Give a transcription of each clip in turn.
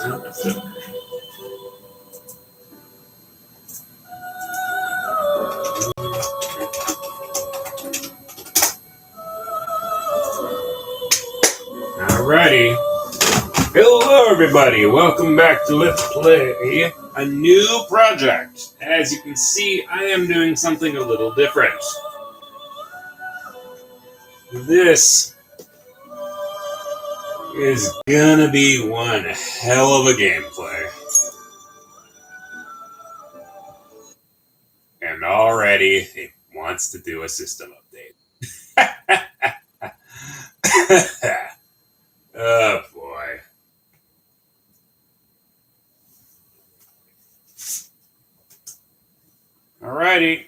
Alrighty. Hello everybody, welcome back to Let's Play a new project. As you can see, I am doing something a little different. This is gonna be one hell of a gameplay. And already it wants to do a system update. Oh boy. Alrighty.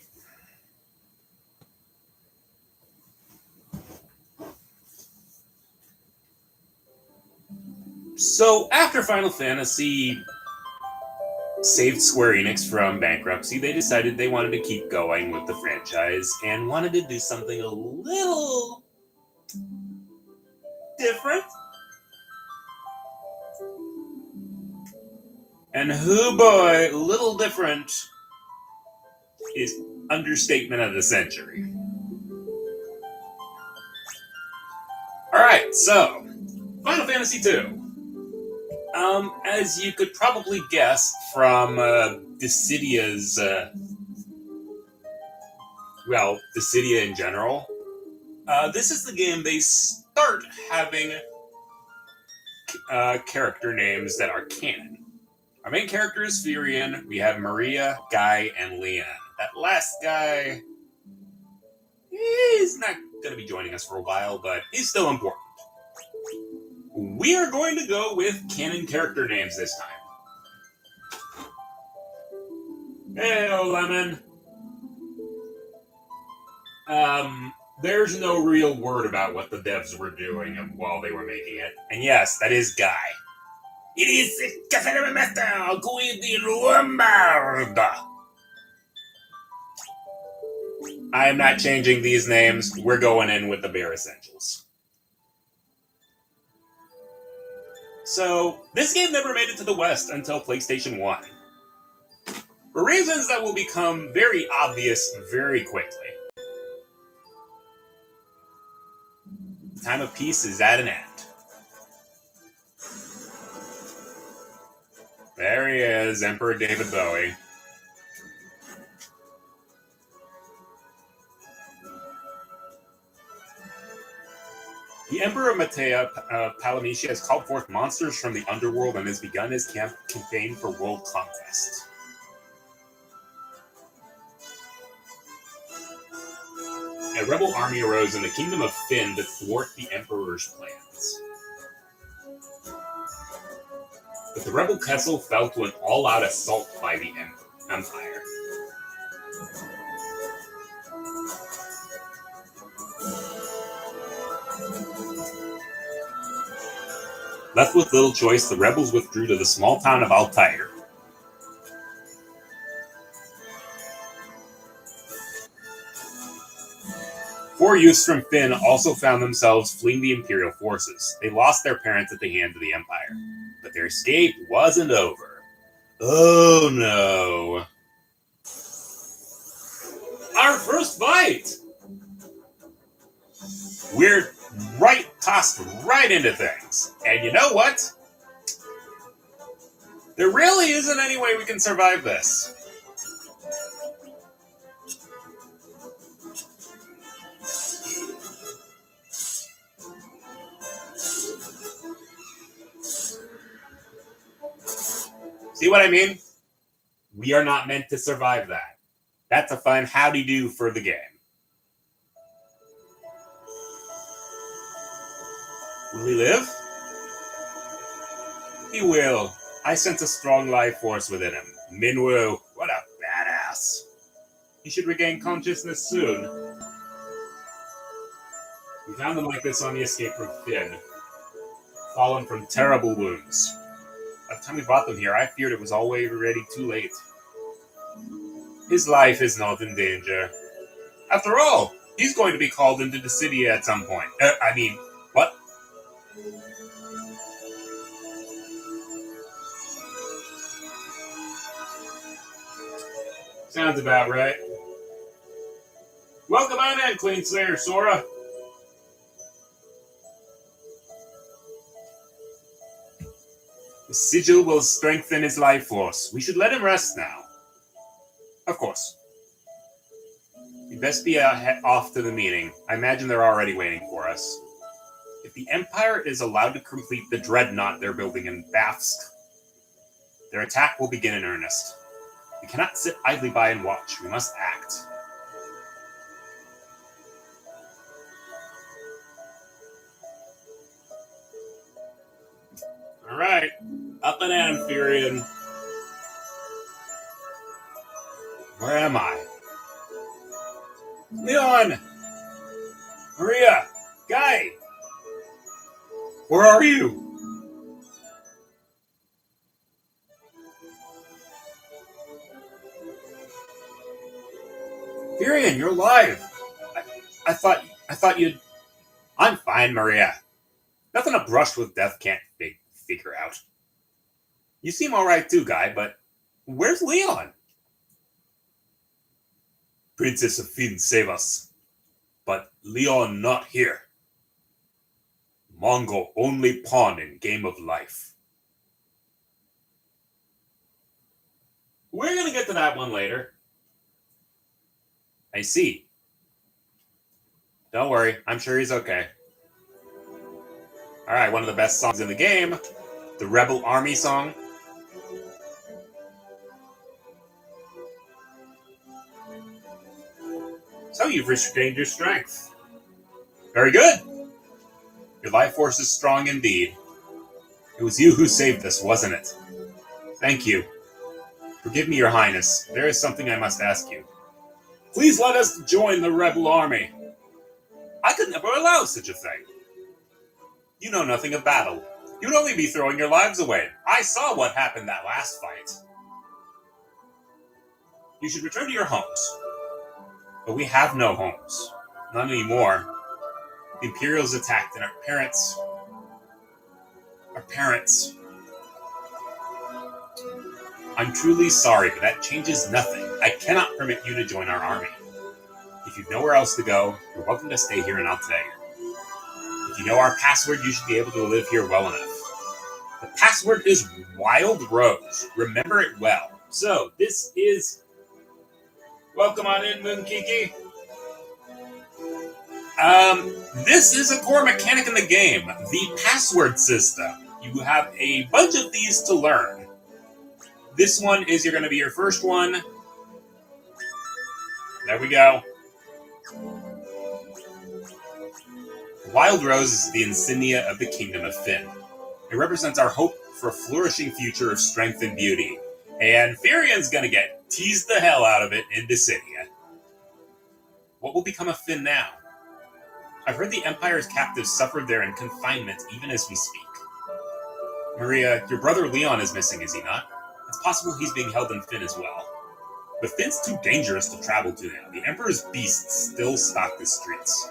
So, after Final Fantasy saved Square Enix from bankruptcy, they decided they wanted to keep going with the franchise and wanted to do something a little different. And hoo boy, little different is understatement of the century. Alright, so, Final Fantasy II. As you could probably guess from Dissidia's, Dissidia in general, this is the game they start having character names that are canon. Our main character is Firion. We have Maria, Guy, and Leon. That last guy, he's not going to be joining us for a while, but he's still important. We are going to go with canon character names this time. Hey, Lemon. There's no real word about what the devs were doing while they were making it. And yes, that is Guy. It is Café de Master, Guy de Lombard. I am not changing these names. We're going in with the bare essentials. So, this game never made it to the West until PlayStation 1. For reasons that will become very obvious very quickly. The time of peace is at an end. There he is, Emperor David Bowie. The Emperor Matea Palamishi has called forth monsters from the underworld and has begun his campaign for world conquest. A rebel army arose in the kingdom of Fynn to thwart the Emperor's plans. But the rebel Kessel fell to an all-out assault by the Empire. Left with little choice, the rebels withdrew to the small town of Altair. Four youths from Fynn also found themselves fleeing the Imperial forces. They lost their parents at the hands of the Empire. But their escape wasn't over. Oh no. Our first fight! We're tossed right into things. And you know what? There really isn't any way we can survive this. See what I mean? We are not meant to survive that. That's a fun howdy-do for the game. Will he live? He will. I sense a strong life force within him. Minwoo, what a badass. He should regain consciousness soon. We found him like this on the escape from Fynn. Fallen from terrible wounds. By the time we brought them here, I feared it was already too late. His life is not in danger. After all, he's going to be called into Dissidia at some point. What? Sounds about right. Welcome on in, Queenslayer Sora. The sigil will strengthen his life force. We should let him rest now. Of course. We'd best be off to the meeting. I imagine they're already waiting for us. If the Empire is allowed to complete the dreadnought they're building in Bafsk, their attack will begin in earnest. We cannot sit idly by and watch. We must act. Alright. Up and at him, Furion. Where am I? Leon! Maria! Guy! Where are you? Furion, you're alive! I thought you'd... I'm fine, Maria. Nothing a brush with death can't figure out. You seem alright too, Guy, but where's Leon? Princess of Finn save us. But Leon not here. Mongol only pawn in game of life. We're gonna get to that one later. I see. Don't worry, I'm sure he's okay. Alright, one of the best songs in the game. The Rebel Army song. So you've regained your strength. Very good. Your life force is strong indeed. It was you who saved us, wasn't it? Thank you. Forgive me, Your Highness. There is something I must ask you. Please let us join the Rebel Army. I could never allow such a thing. You know nothing of battle. You'd only be throwing your lives away. I saw what happened that last fight. You should return to your homes. But we have no homes. Not anymore. The Imperials attacked and our parents... I'm truly sorry, but that changes nothing. I cannot permit you to join our army. If you've nowhere else to go, you're welcome to stay here in Altair. If you know our password, you should be able to live here well enough. The password is Wild Rose. Remember it well. So, this is... Welcome on in, Moonkiki. This is a core mechanic in the game. The password system. You have a bunch of these to learn. This one is going to be your first one. There we go. Wild Rose is the insignia of the Kingdom of Finn. It represents our hope for a flourishing future of strength and beauty. And Furion's gonna get teased the hell out of it in Dissidia. What will become of Finn now? I've heard the Empire's captives suffered there in confinement even as we speak. Maria, your brother Leon is missing, is he not? It's possible he's being held in Finn as well. But Finn's too dangerous to travel to now. The Emperor's beasts still stalk the streets.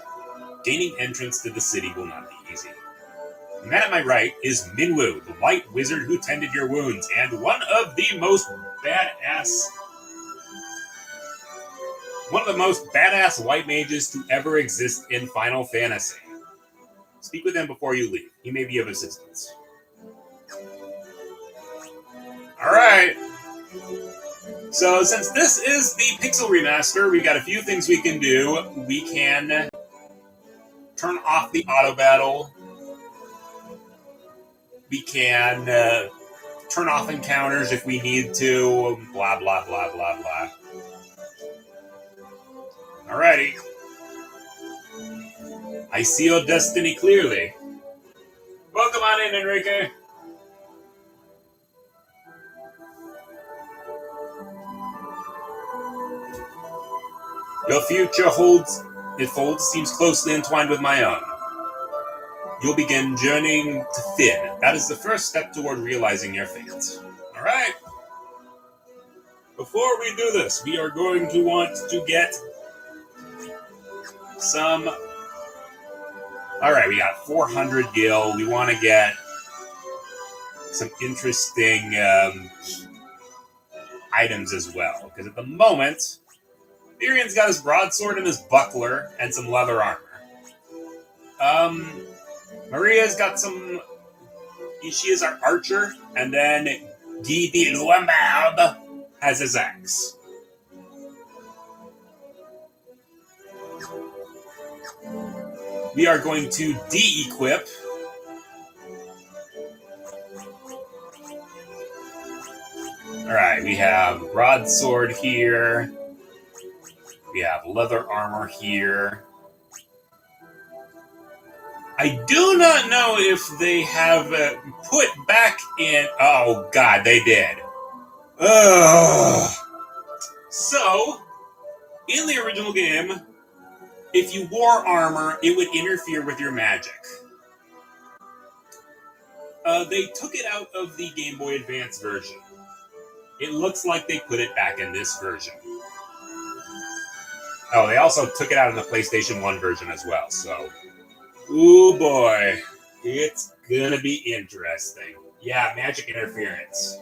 Gaining entrance to the city will not be easy. The man at my right is Minwu, the white wizard who tended your wounds, and one of the most badass white mages to ever exist in Final Fantasy. Speak with him before you leave. He may be of assistance. Alright. So, since this is the Pixel Remaster, we've got a few things we can do. We can turn off the auto battle. We can turn off encounters if we need to. Blah, blah, blah, blah, blah. Alrighty. I see your destiny clearly. Welcome on in, Enrique. Your future seems closely entwined with my own. You'll begin journeying to Finn. That is the first step toward realizing your fate. Alright. Before we do this, we are going to want to get some... Alright, we got 400 gil. We want to get some interesting... items as well. Because at the moment, Tyrion's got his broadsword and his buckler and some leather armor. Maria's got some... She is our archer. And then Guy de Luambard has his axe. We are going to de-equip. Alright, we have broadsword here. We have leather armor here. I do not know if they have put back in... Oh, God, they did. Ugh. So, in the original game, if you wore armor, it would interfere with your magic. They took it out of the Game Boy Advance version. It looks like they put it back in this version. Oh, they also took it out in the PlayStation 1 version as well, so... Ooh boy, it's gonna be interesting. Yeah, magic interference.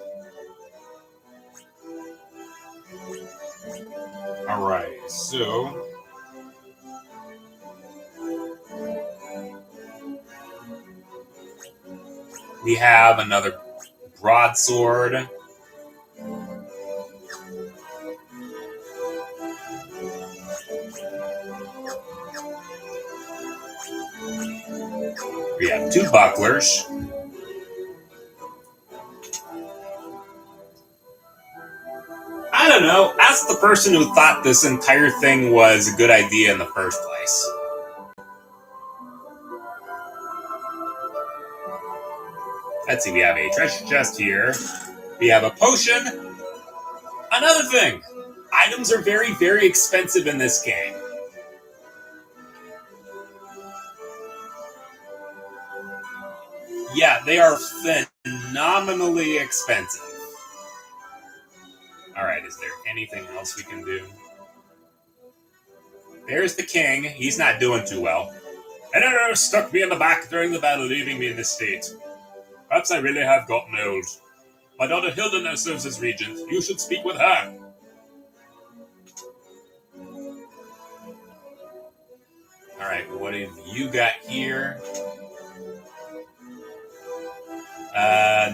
Alright, so... We have another broadsword. We have two bucklers. I don't know. Ask the person who thought this entire thing was a good idea in the first place. Let's see, we have a treasure chest here. We have a potion. Another thing. Items are very, very expensive in this game. Yeah, they are phenomenally expensive. Alright, is there anything else we can do? There's the king. He's not doing too well. An arrow stuck me in the back during the battle, leaving me in this state. Perhaps I really have gotten old. My daughter Hilda now serves as regent. You should speak with her. Alright, what have you got here?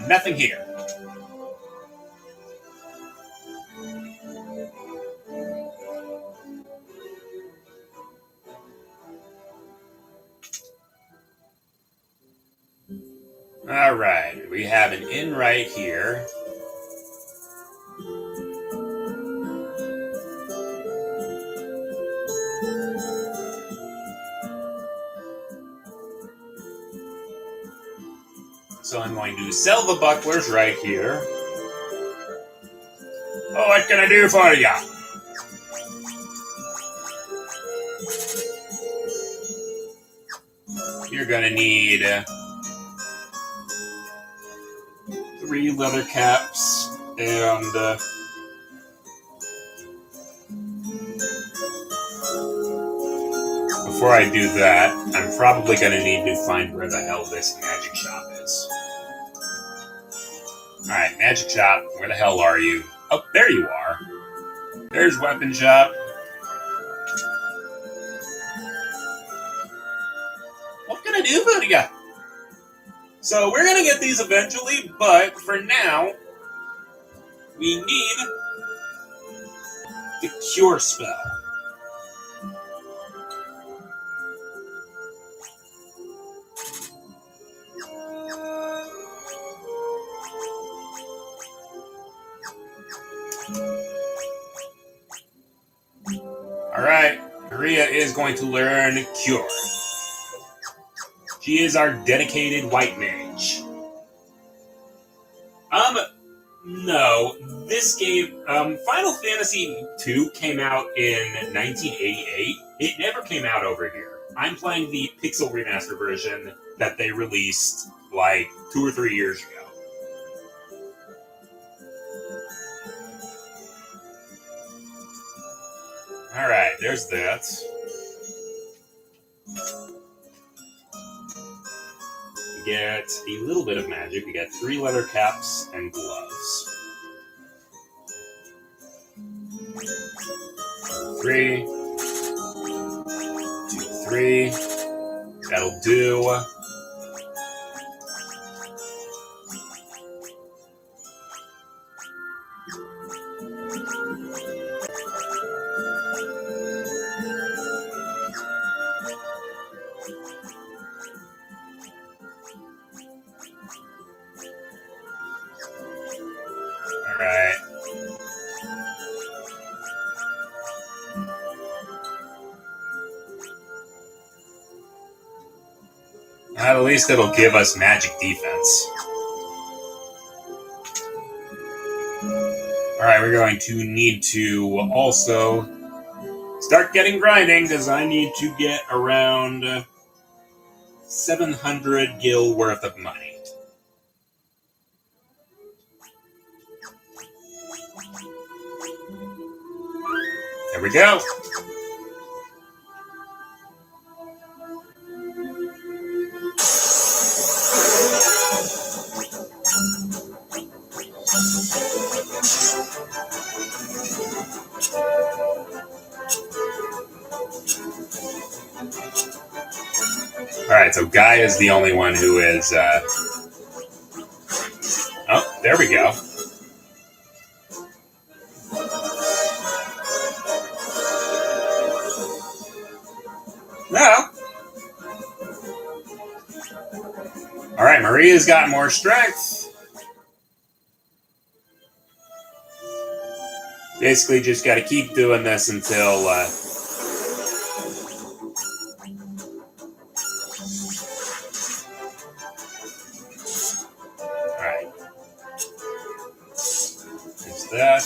Nothing here. Alright, we have an inn right here. So I'm going to sell the bucklers right here. Oh, what can I do for ya? You're gonna need 3 leather caps and before I do that, I'm probably gonna need to find where the hell this magic shop is. Alright, magic shop, where the hell are you? Oh, there you are. There's weapon shop. What can I do for you? So we're gonna get these eventually, but for now, we need the cure spell. Alright, Maria is going to learn Cure. She is our dedicated white mage. No. This game, Final Fantasy II came out in 1988. It never came out over here. I'm playing the Pixel Remaster version that they released, like, 2 or 3 years ago. Alright, there's that. We get a little bit of magic. We get 3 leather caps and gloves. 3, 2, 3. That'll do. Alright. At least it'll give us magic defense. Alright, we're going to need to also start getting grinding, because I need to get around 700 gil worth of money. There we go. Alright, so Guy is the only one who is... Oh, there we go. No. Alright, Maria's got more strength. Basically, just got to keep doing this until... Alright. There's that.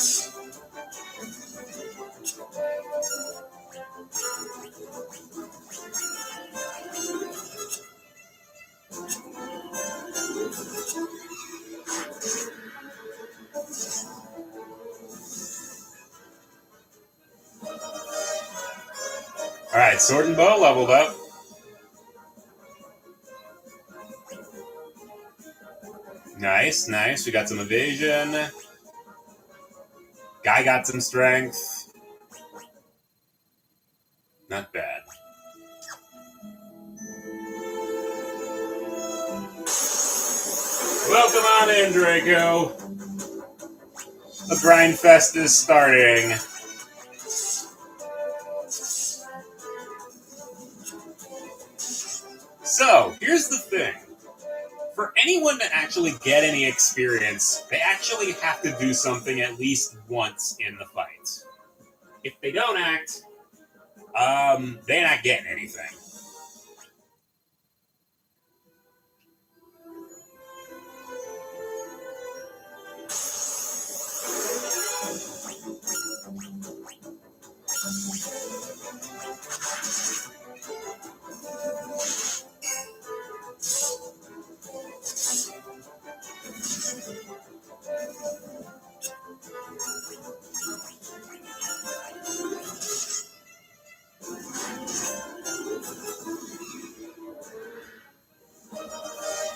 Alright, sword and bow leveled up. Nice, nice. We got some evasion. Guy got some strength. Not bad. Welcome on in, Draco. The grind fest is starting. So, here's the thing. For anyone to actually get any experience, they actually have to do something at least once in the fight. If they don't act, they're not getting anything.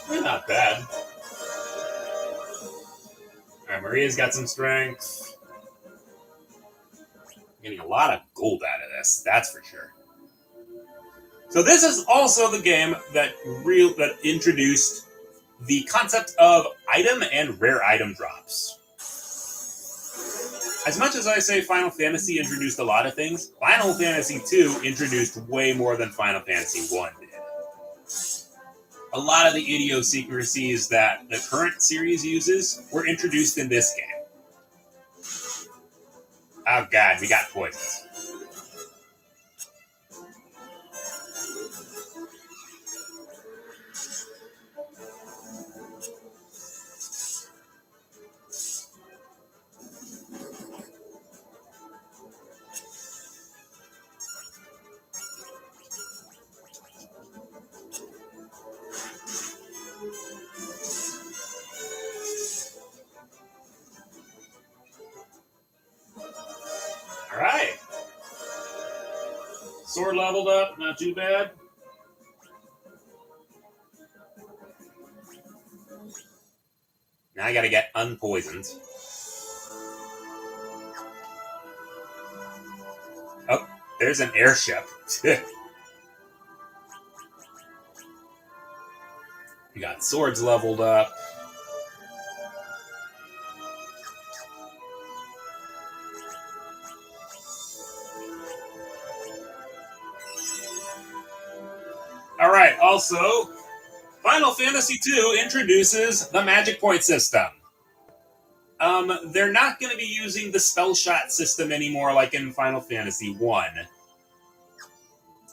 They're not bad. Alright, Maria's got some strength. Getting a lot of gold out of this, that's for sure. So this is also the game that introduced the concept of item and rare item drops. As much as I say Final Fantasy introduced a lot of things, Final Fantasy II introduced way more than Final Fantasy I did. A lot of the idiosyncrasies that the current series uses were introduced in this game. Oh god, we got poisons. Alright. Sword leveled up, not too bad. Now I gotta get unpoisoned. there's an airship. We got swords leveled up. Alright, also, Final Fantasy II introduces the magic point system. They're not going to be using the spell shot system anymore like in Final Fantasy 1.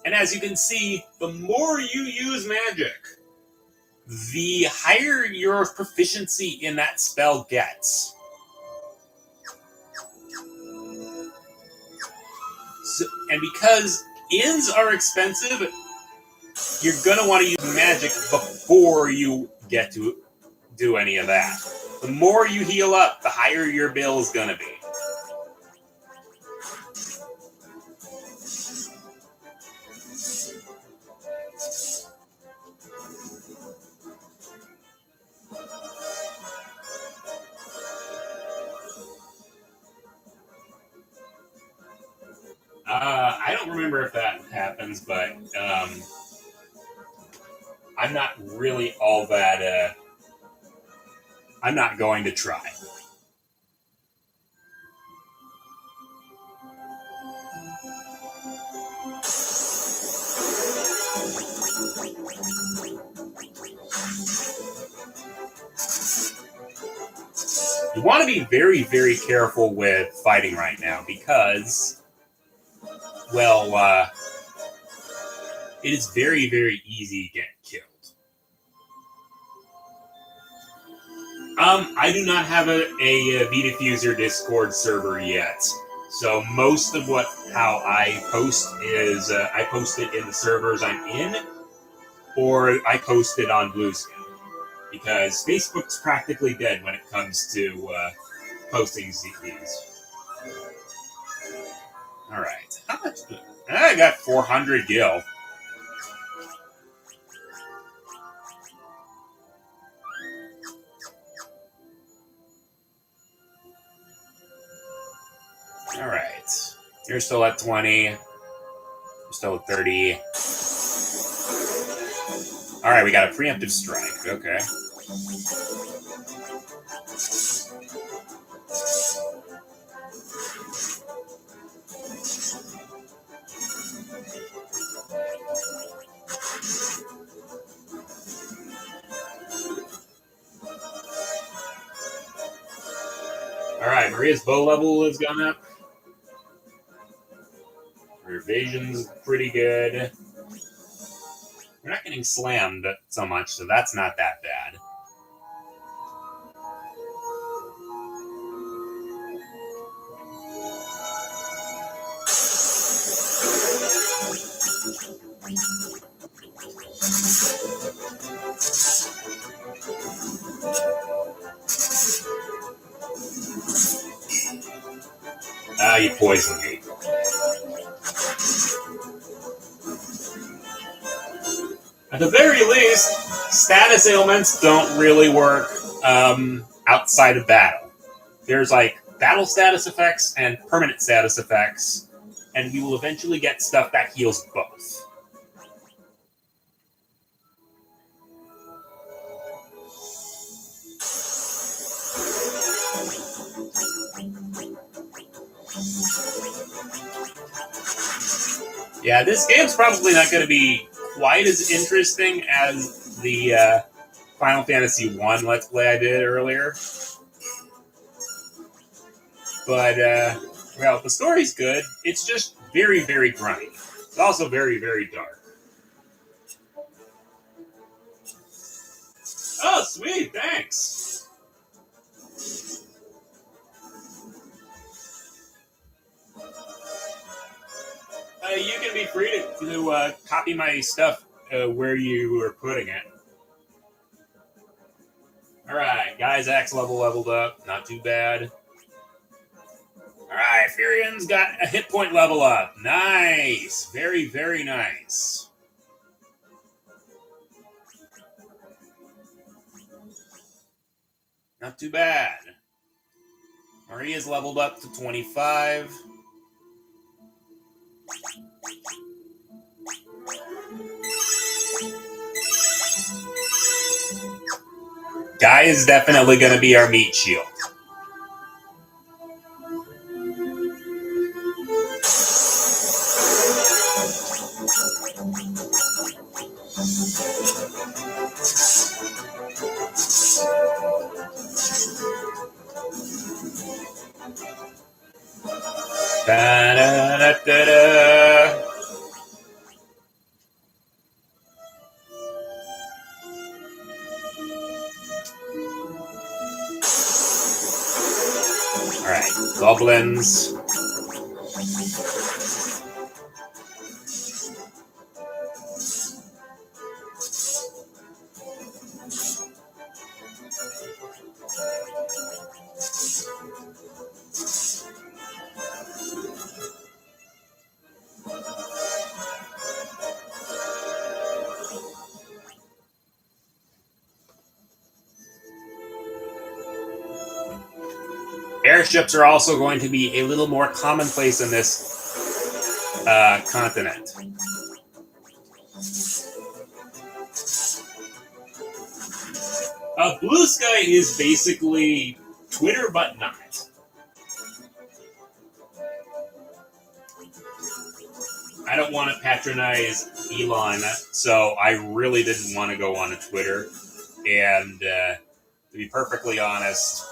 And as you can see, the more you use magic, the higher your proficiency in that spell gets. So, and because inns are expensive, you're going to want to use magic before you get to do any of that. The more you heal up, the higher your bill is going to be. I don't remember if that happens, but I'm not really all that... I'm not going to try. You want to be very, very careful with fighting right now because, well, it is very, very easy to get killed. I do not have a Vdiffuser Discord server yet. So most of how I post is I post it in the servers I'm in, or I post it on Blueskin. Because Facebook's practically dead when it comes to posting these. Alright. How much? I got 400 gil. Alright. You're still at 20. You're still at 30. Alright, we got a preemptive strike. Okay. Alright, Maria's bow level has gone up. Her evasion's pretty good. We're not getting slammed so much, so that's not that bad. Ah, you poisoned me. At the very least, status ailments don't really work outside of battle. There's like battle status effects and permanent status effects, and you will eventually get stuff that heals both. Yeah, this game's probably not going to be quite as interesting as the Final Fantasy 1 Let's Play I did earlier. But, well, the story's good. It's just very, very grimy. It's also very, very dark. Oh, sweet, thanks! You can be free to copy my stuff where you are putting it. Alright, Guy's axe leveled up. Not too bad. Alright, Furion's got a hit point level up. Nice! Very, very nice. Not too bad. Maria's leveled up to 25. Guy is definitely going to be our meat shield. Da-da-da-da-da. Alright, goblins. Airships are also going to be a little more commonplace in this continent. Blue Sky is basically Twitter, but not. I don't want to patronize Elon, so I really didn't want to go on Twitter. And to be perfectly honest,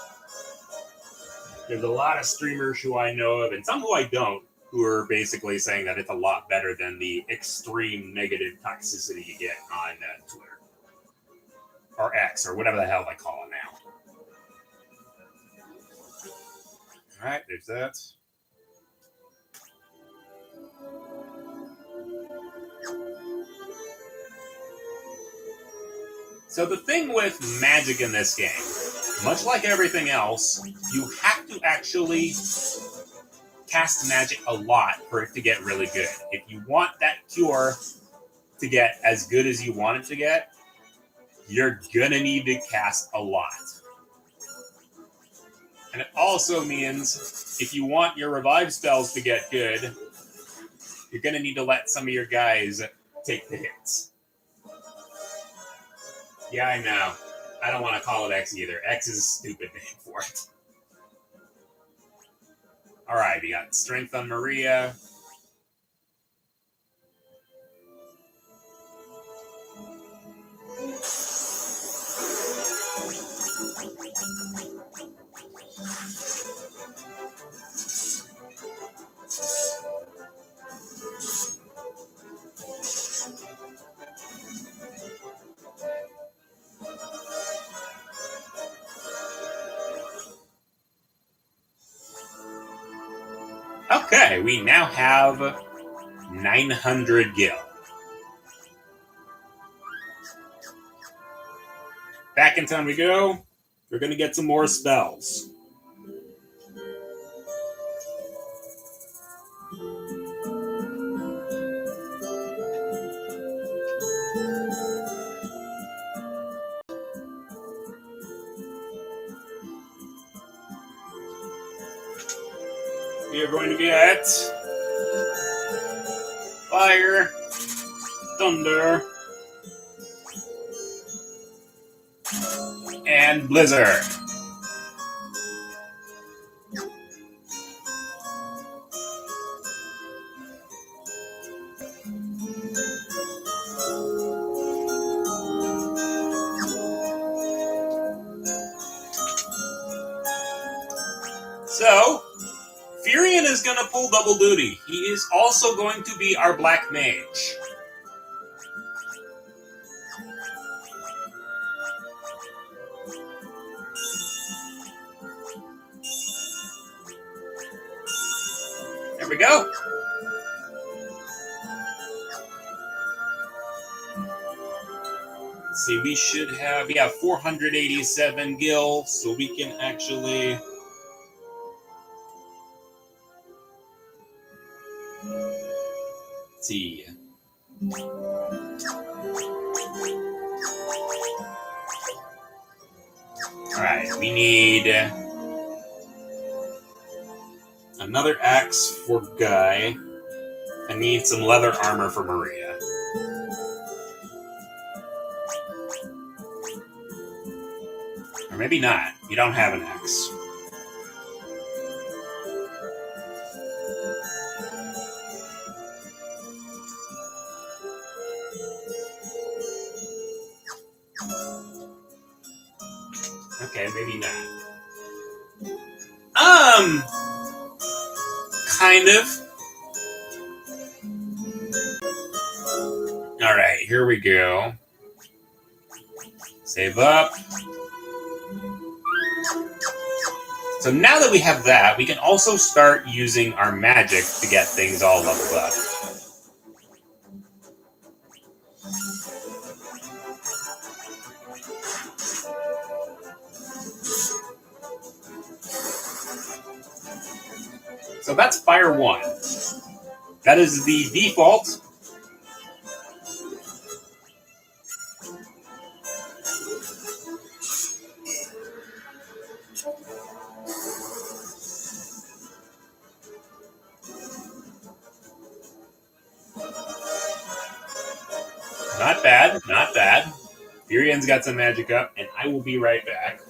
there's a lot of streamers who I know of, and some who I don't, who are basically saying that it's a lot better than the extreme negative toxicity you get on Twitter. Or X, or whatever the hell they call it now. Alright, there's that. So the thing with magic in this game, much like everything else, you have to actually cast magic a lot for it to get really good. If you want that cure to get as good as you want it to get, you're gonna need to cast a lot. And it also means if you want your revive spells to get good, you're gonna need to let some of your guys take the hits. Yeah, I know. I don't want to call it X either. X is a stupid name for it. Alright, we got strength on Maria. Okay, we now have 900 gil. Back in time we go. We're going to get some more spells. We are going to get fire, thunder, and blizzard. So, Furion is going to pull double duty. He is also going to be our black mage. There we go. Let's see, we should have, 487 gil, so we can actually... Let's see. Alright, we need another axe for Guy. I need some leather armor for Maria. Or maybe not. You don't have an axe. Okay, maybe not. Kind of. Alright, here we go. Save up. So now that we have that, we can also start using our magic to get things all leveled up. So that's Fire 1. That is the default. Not bad, not bad. Furion's got some magic up, and I will be right back.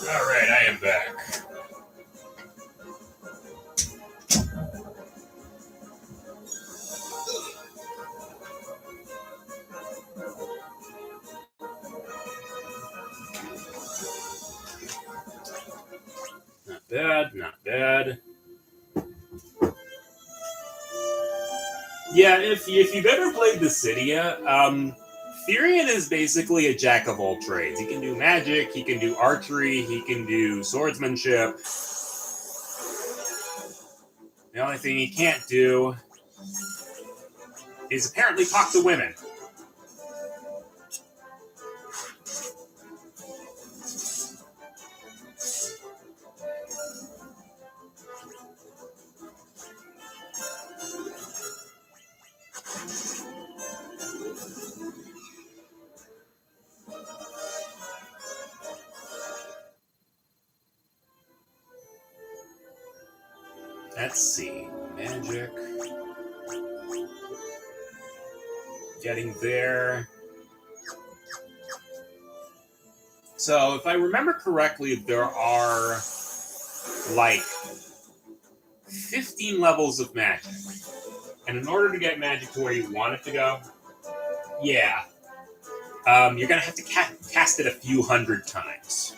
Alright, I am back. Not bad, not bad. Yeah, if you've ever played Dissidia, Furion is basically a jack of all trades. He can do magic, he can do archery, he can do swordsmanship. The only thing he can't do is apparently talk to women. Let's see. Magic. Getting there. So, if I remember correctly, there are like 15 levels of magic. And in order to get magic to where you want it to go, yeah, you're going to have to cast it a few hundred times.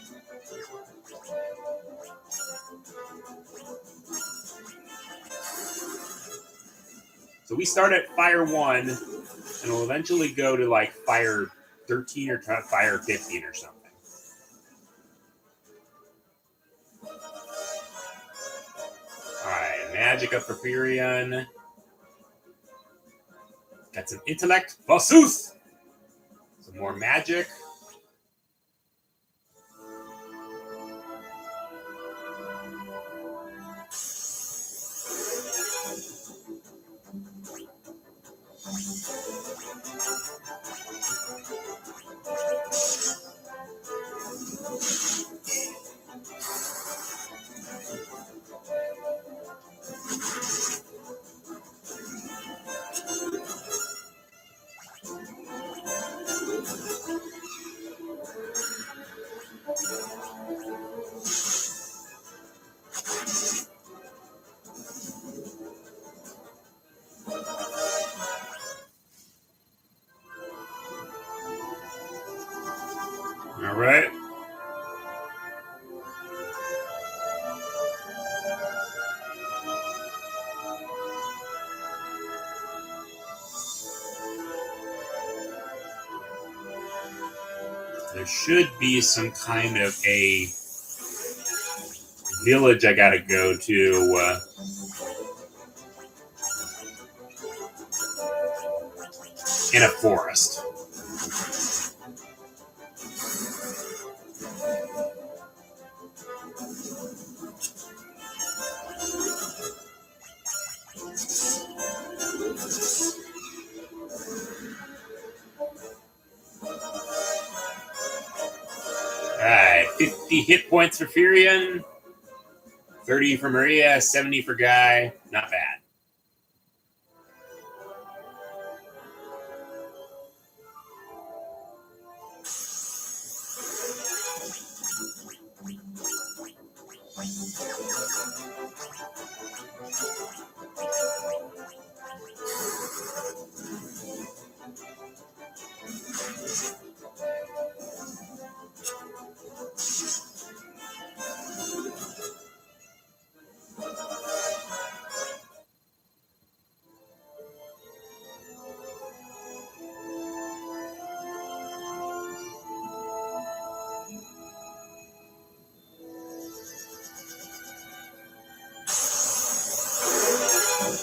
So we start at Fire 1, and we'll eventually go to like Fire 13 or Fire 15 or something. Alright, Magic up for Furion. Got some Intellect. Vasuth! Some more Magic. All right. There should be some kind of a village I gotta go to. In a forest. Alright, 50 hit points for Furion, 30 for Maria, 70 for Guy. Not bad.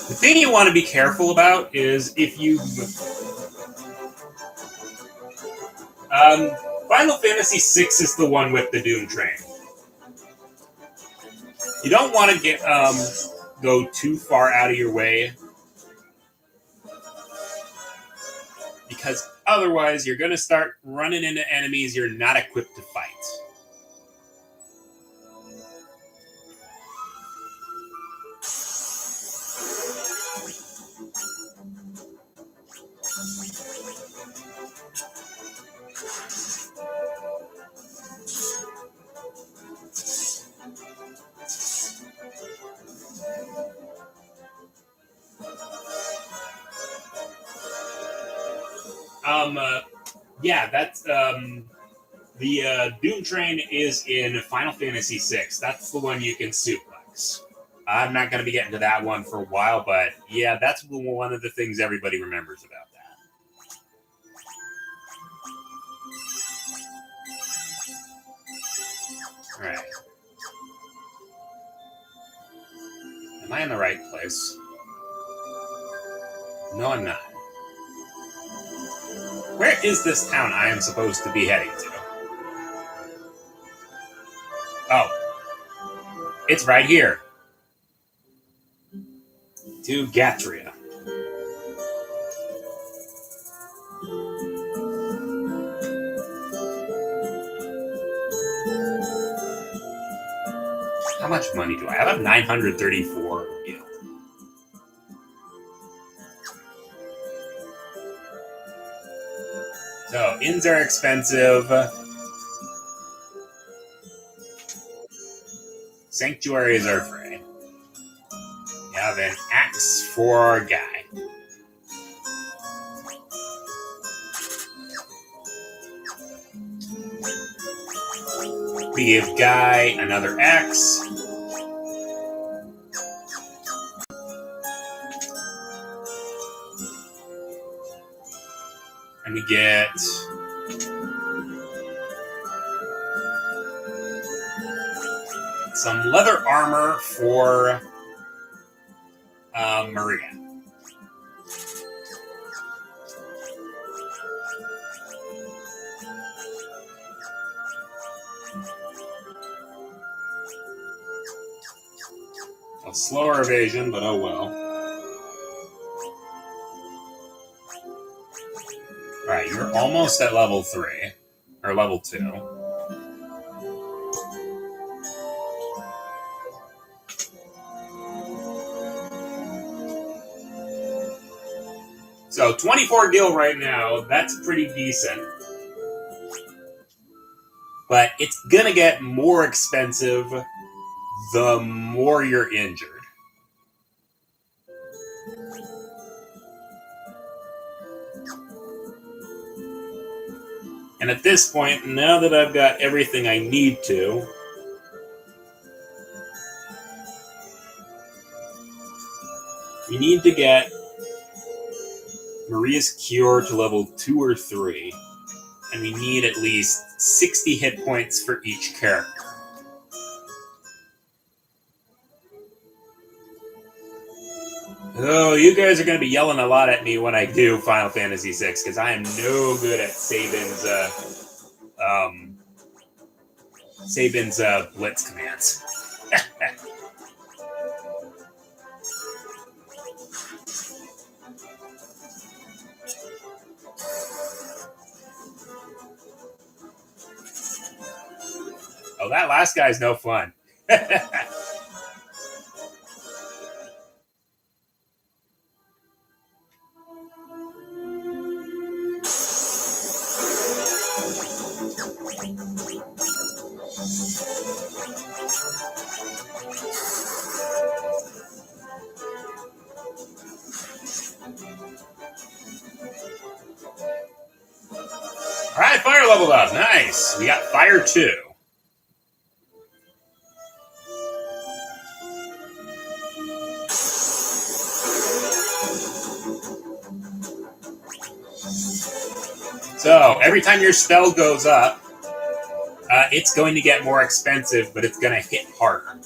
The thing you want to be careful about is if you... Final Fantasy VI is the one with the Doom Train. You don't want to get go too far out of your way, because otherwise you're going to start running into enemies you're not equipped to fight. Yeah, that's the Doom Train is in Final Fantasy VI. That's the one you can suplex. I'm not going to be getting to that one for a while, but yeah, that's one of the things everybody remembers about that. All right. Am I in the right place? No, I'm not. Where is this town I am supposed to be heading to? Oh. It's right here. To Gatria. How much money do I have? I have 934 gil. So, inns are expensive. Sanctuaries are free. You have an axe for Guy. We give Guy another axe. And we get some leather armor for Maria. A slower evasion, but oh well. Alright, you're almost at level 3. Or level 2. So, 24 gil right now, that's pretty decent. But it's gonna get more expensive the more you're injured. And at this point, now that I've got everything I need to, we need to get Maria's Cure to level 2 or 3. And we need at least 60 hit points for each character. Oh, you guys are going to be yelling a lot at me when I do Final Fantasy VI, because I am no good at Sabin's blitz commands. Oh, that last guy's no fun. Alright, fire leveled up. Nice. We got fire 2. So, every time your spell goes up, it's going to get more expensive, but it's going to hit harder.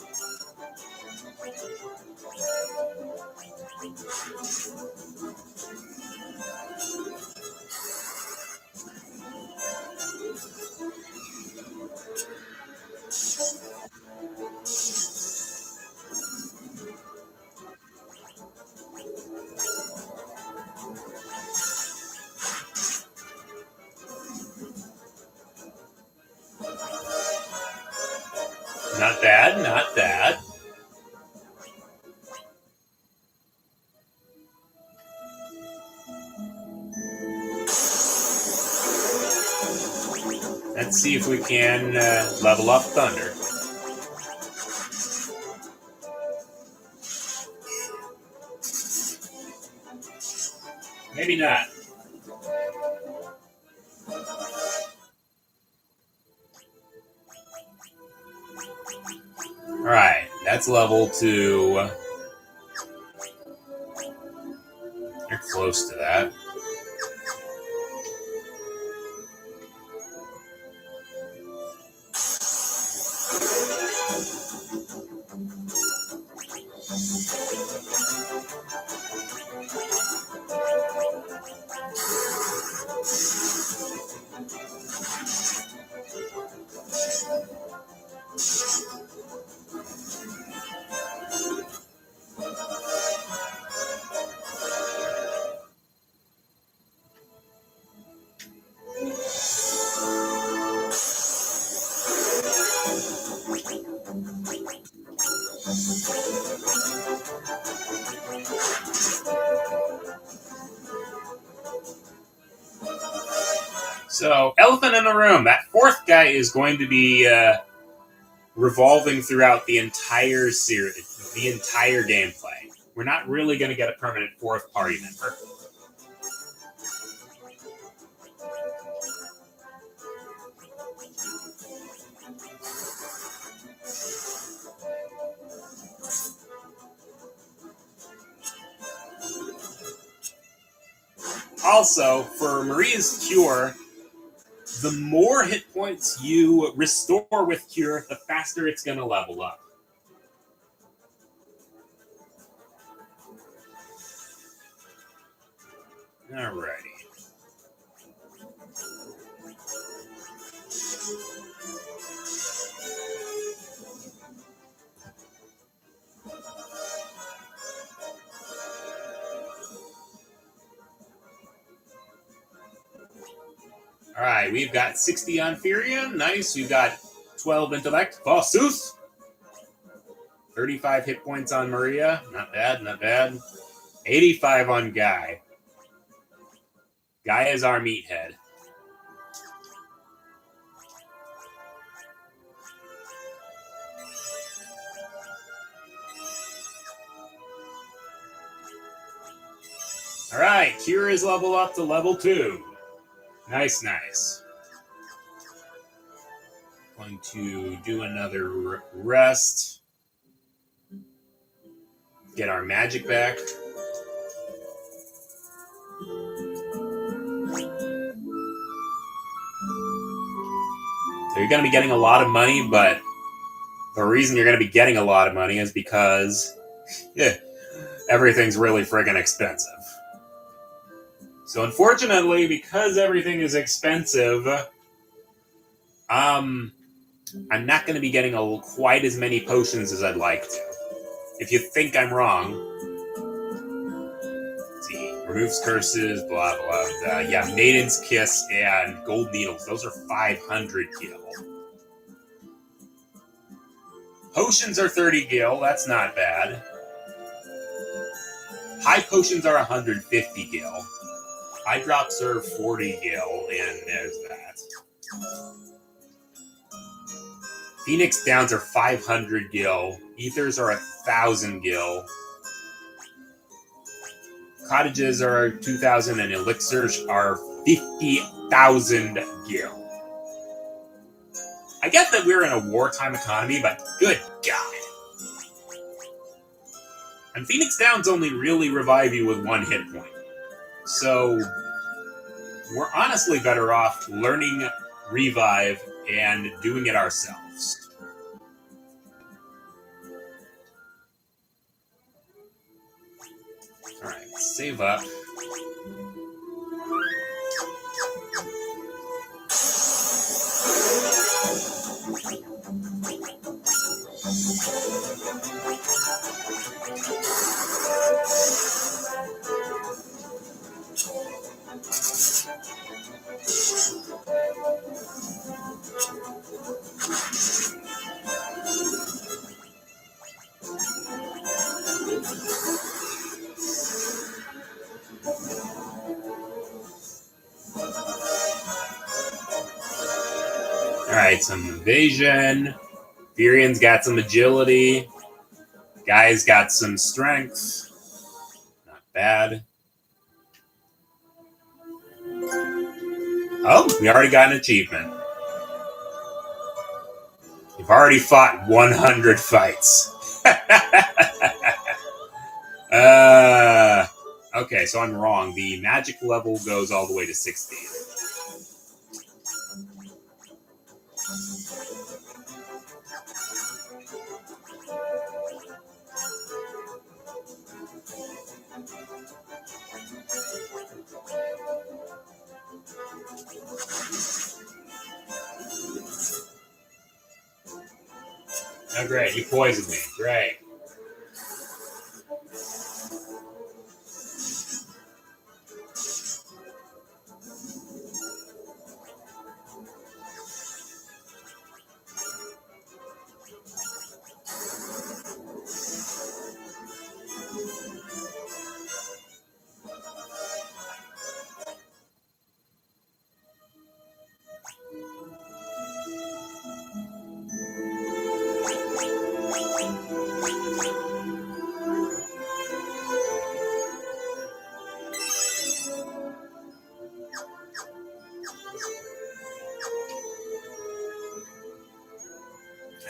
Not bad, not bad. Let's see if we can level up Thunder. Maybe not. Alright, that's level 2. You're close to that. So, elephant in the room. That fourth guy is going to be revolving throughout the entire series, the entire gameplay. We're not really going to get a permanent fourth party member. Also, for Maria's cure, the more hit points you restore with cure, the faster it's going to level up. Alrighty. Alright, we've got 60 on Furion. Nice. We've got 12 intellect. Bossus. 35 hit points on Maria. Not bad, not bad. 85 on Guy. Guy is our meathead. Alright, Cure is level up to level 2. Nice, nice. Going to do another rest. Get our magic back. So you're going to be getting a lot of money, but the reason you're going to be getting a lot of money is because everything's really friggin' expensive. So unfortunately, because everything is expensive, I'm not going to be getting quite as many potions as I'd like to. If you think I'm wrong, let's see, removes curses, blah, blah, blah. Yeah, Maiden's Kiss and Gold Needles. Those are 500 gil. Potions are 30 gil. That's not bad. High potions are 150 gil. High drops are 40 gil, and there's that. Phoenix Downs are 500 gil. Ethers are 1,000 gil. Cottages are 2,000, and elixirs are 50,000 gil. I get that we're in a wartime economy, but good God. And Phoenix Downs only really revive you with 1 hit point. So, we're honestly better off learning Revive and doing it ourselves. Alright, save up. Alright, some evasion. Furion's got some agility. Guy's got some strength. Not bad. Oh, we already got an achievement. We've already fought 100 fights. Okay, so I'm wrong. The magic level goes all the way to 60. Oh, great. You poisoned me. Great.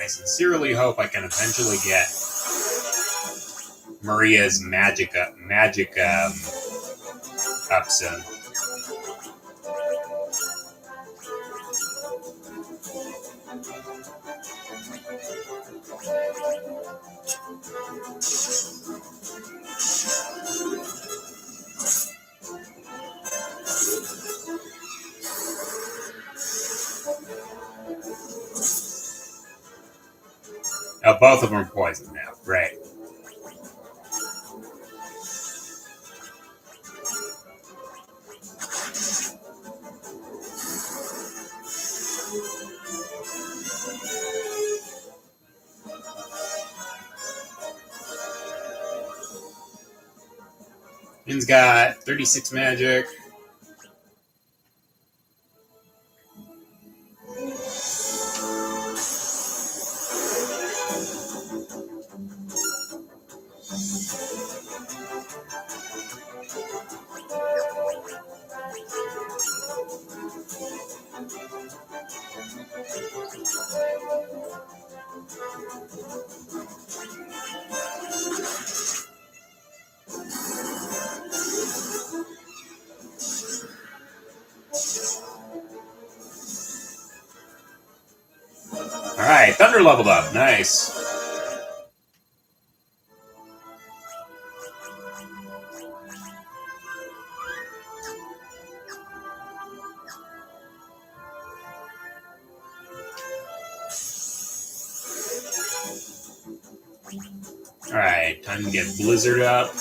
sincerely hope I can eventually get Maria's magic up soon. Oh, both of them are poisoned now. Great. Finn's got 36 magic. Alright, Thunder leveled up. Nice. Alright, time to get Blizzard up.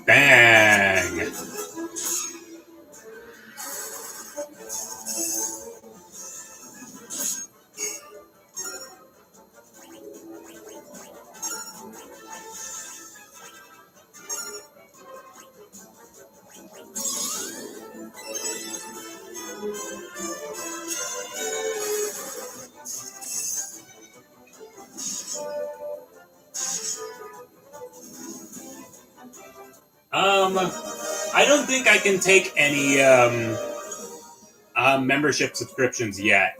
Bang! I don't think I can take any membership subscriptions yet.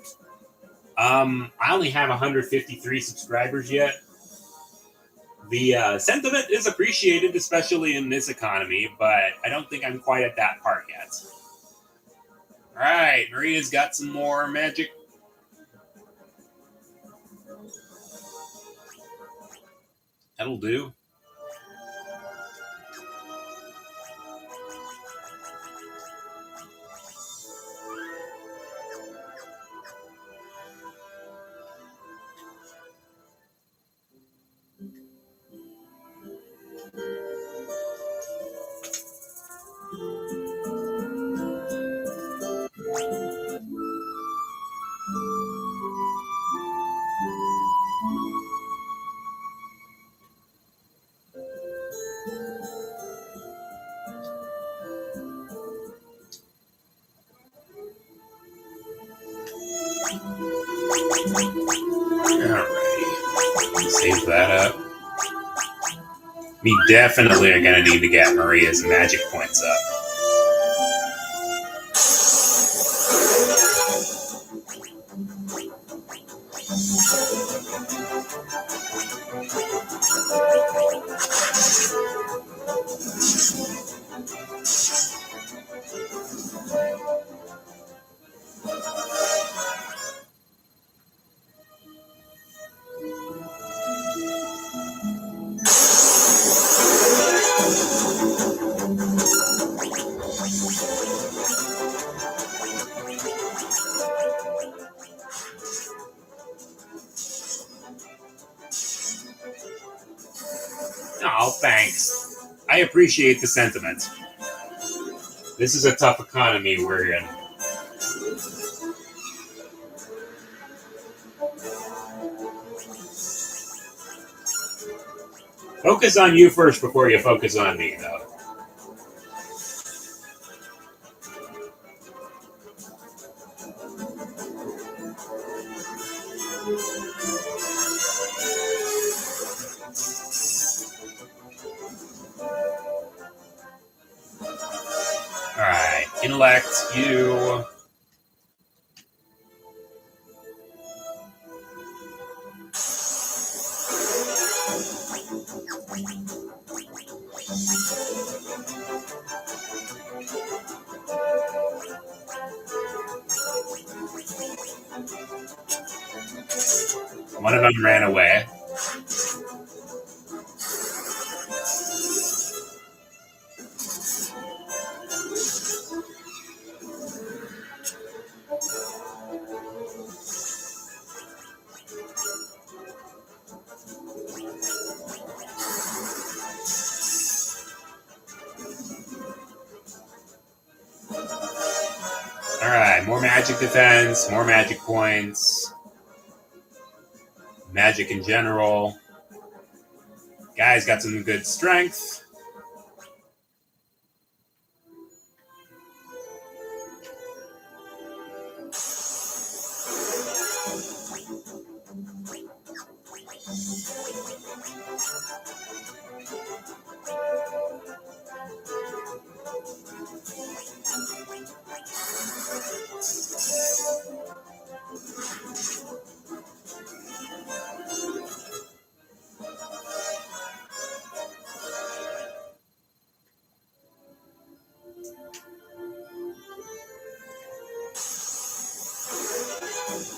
I only have 153 subscribers yet. The sentiment is appreciated, especially in this economy, but I don't think I'm quite at that part yet. Alright, Maria's got some more magic. That'll do. Alrighty. Save that up. We definitely are going to need to get Maria's magic points up. Oh, thanks. I appreciate the sentiment. This is a tough economy we're in. Focus on you first before you focus on me, though. Intellect, you. One of them ran away. Alright, more magic defense, more magic points. Magic in general. Guy's got some good strength.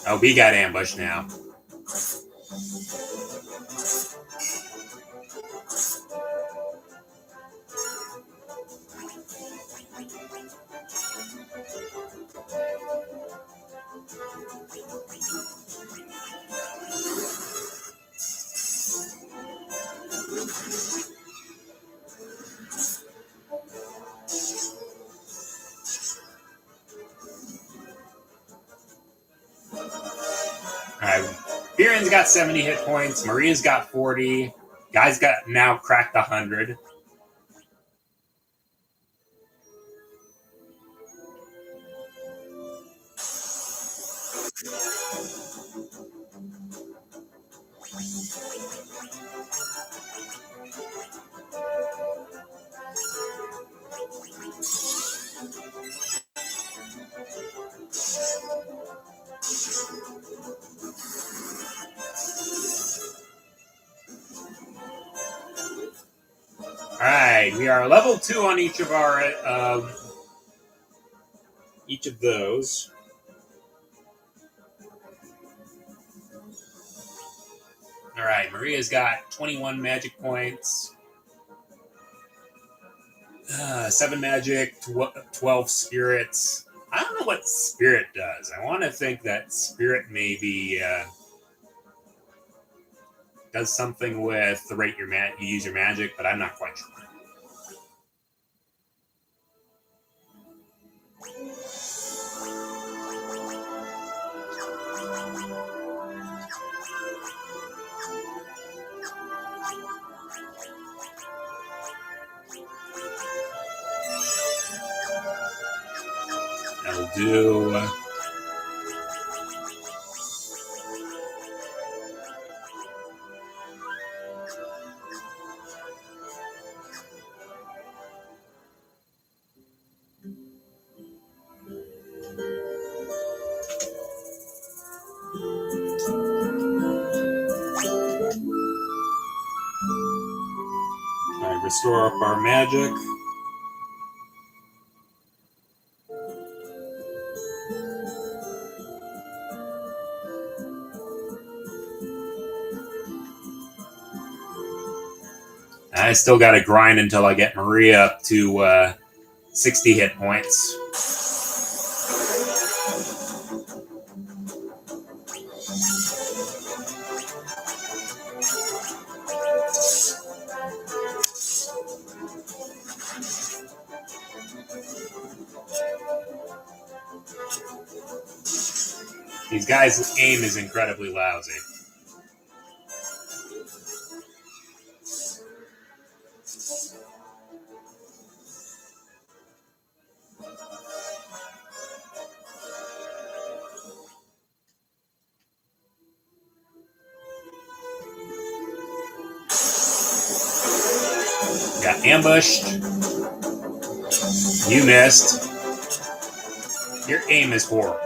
Oh, we got ambushed now. Alright, Viren's got 70 hit points. Maria's got 40. Guy's got now cracked 100. Alright, we are level 2 on each of those. Alright, Maria's got 21 magic points. 7 magic, 12 spirits. I don't know what spirit does. I want to think that spirit maybe does something with the rate you use your magic, but I'm not quite sure. That'll do. Restore up our magic. I still got to grind until I get Maria up to 60 hit points. These guys' aim is incredibly lousy. Got ambushed. You missed. Your aim is horrible.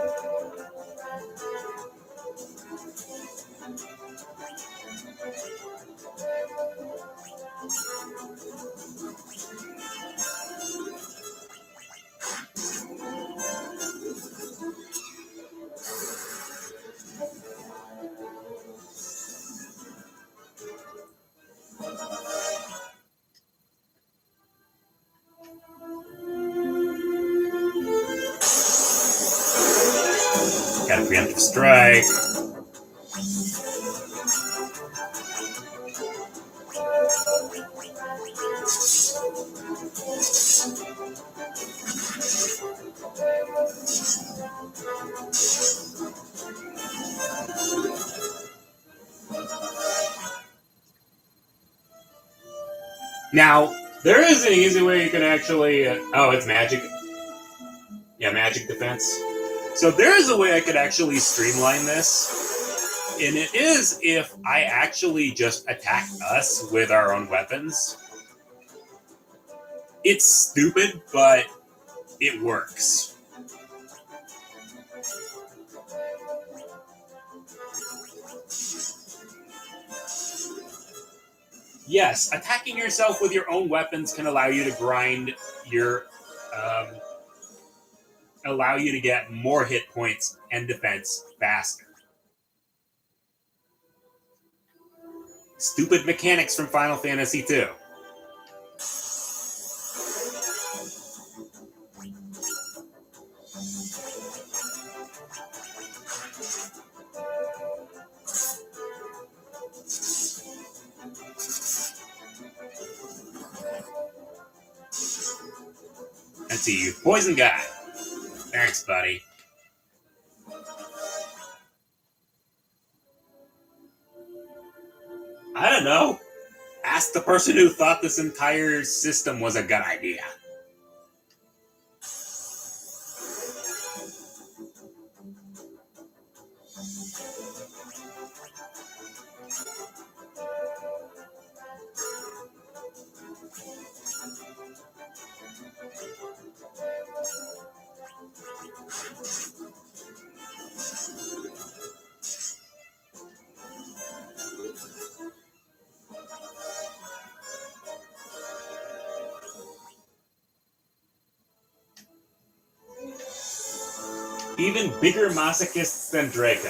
Got a preemptive strike. Now, there is an easy way you can actually... oh, it's magic. Yeah, magic defense. So there is a way I could actually streamline this. And it is if I actually just attack us with our own weapons. It's stupid, but it works. Yes, attacking yourself with your own weapons can allow you to grind your... allow you to get more hit points and defense faster. Stupid mechanics from Final Fantasy II. Let's see, you poison guy. Thanks, buddy. I don't know. Ask the person who thought this entire system was a good idea. Even bigger masochists than Draco.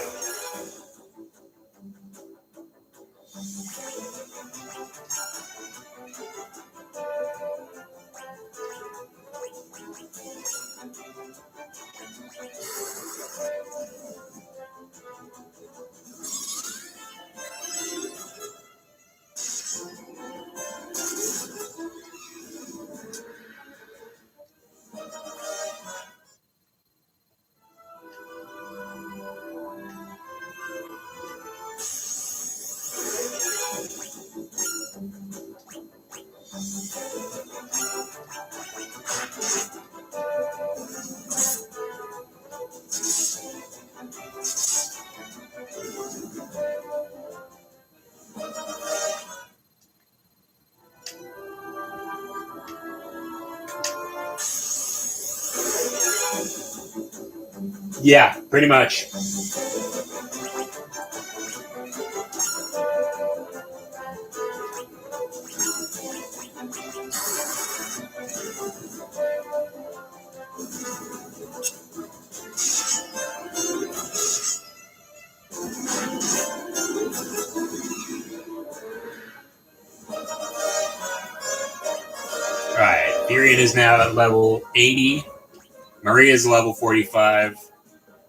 Yeah, pretty much. Alright, Tyrion is now at level 80. Maria's level 45.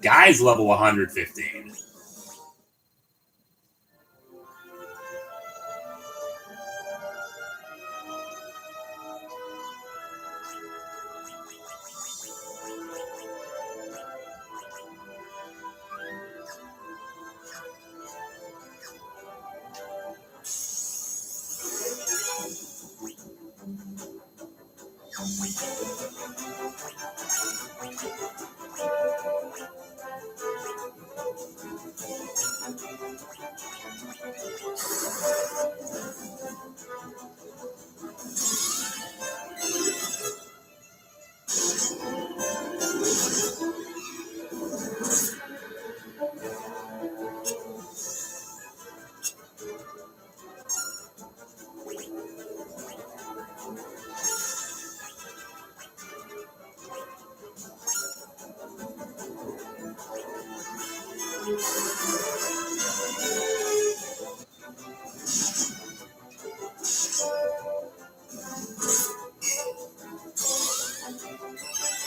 Guy's level 115.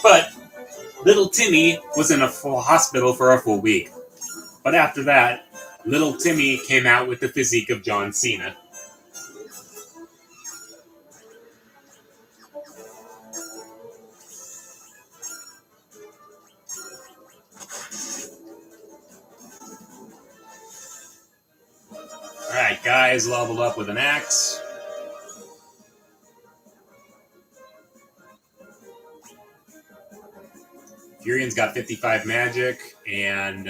But little Timmy was in a full hospital for a full week. But after that, little Timmy came out with the physique of John Cena. Alright, guys leveled up with an axe. Furion's got 55 magic and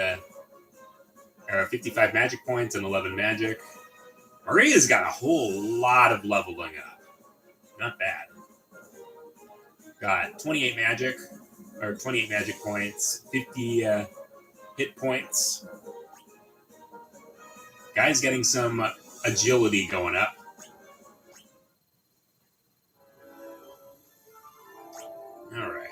55 magic points and 11 magic. Maria's got a whole lot of leveling up. Not bad. Got 28 magic, or 28 magic points, 50 hit points. Guy's getting some agility going up. All right.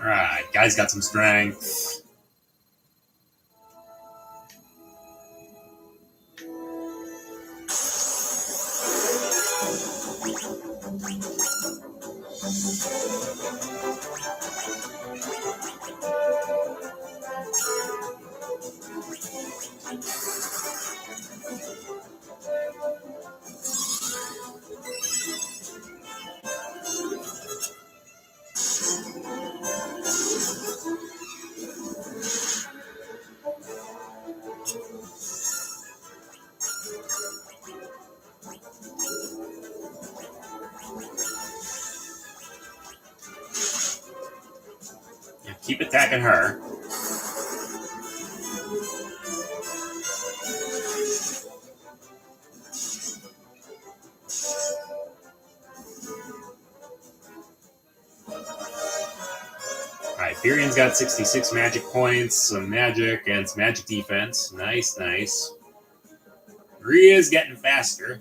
Alright, guy's got some strength. Yeah, keep attacking her. Alright, Furion's got 66 magic points, some magic, and some magic defense. Nice, nice. Maria's getting faster.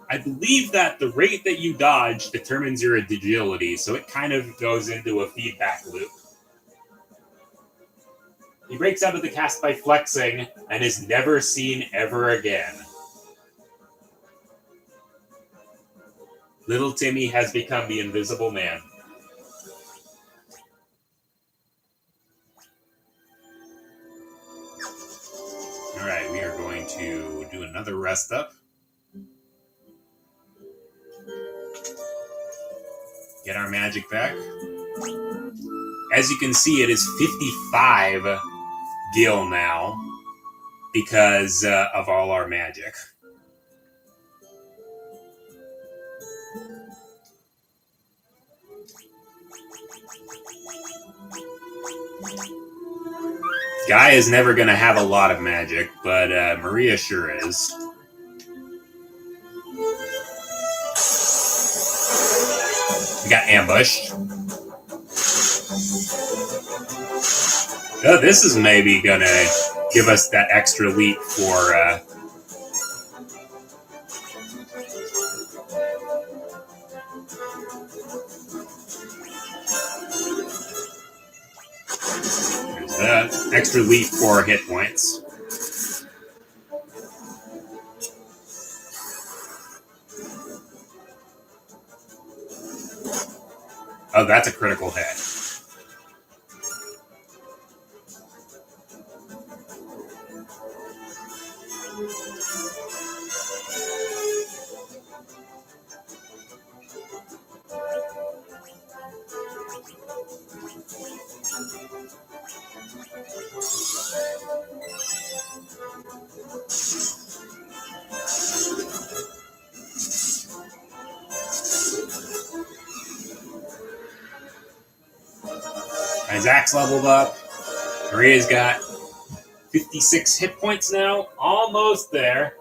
I believe that the rate that you dodge determines your agility, so it kind of goes into a feedback loop. He breaks out of the cast by flexing and is never seen ever again. Little Timmy has become the Invisible Man. Alright, we are going to do another rest up. Get our magic back. As you can see, it is 55 gil now because of all our magic. Guy is never going to have a lot of magic, but Maria sure is. We got ambushed. Oh, this is maybe going to give us that extra leap for... There's that. Extra leap for hit points. Oh, that's a critical hit. Isaac's leveled up. Maria's got 56 hit points now. Almost there.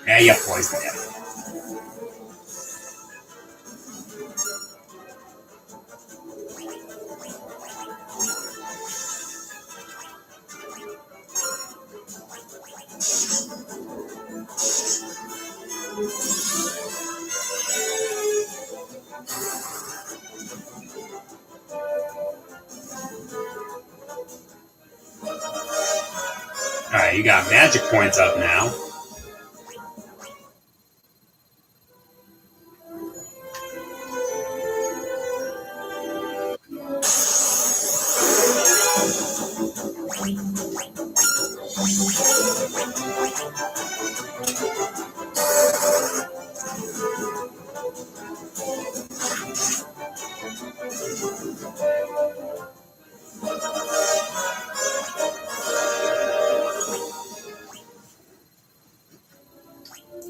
Yeah, you poisoned him. Alright, you got magic points up now.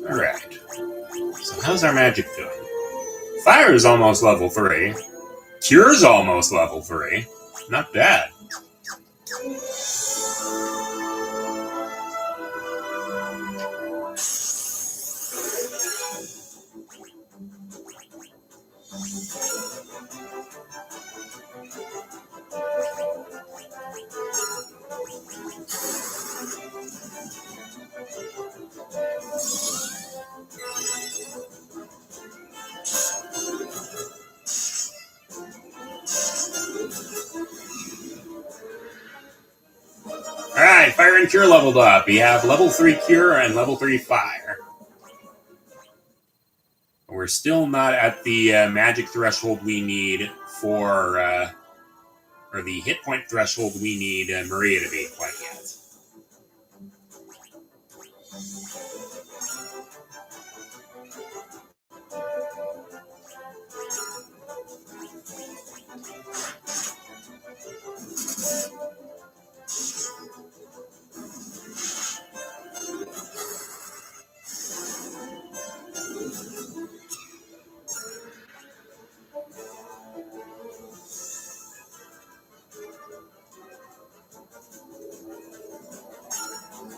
Alright. So how's our magic doing? Fire is almost level 3. Cure's almost level 3. Not bad. Alright, Fire and Cure leveled up. We have level 3 Cure and level 3 Fire. We're still not at the magic threshold we need for, or the hit point threshold we need Maria to be quite yet.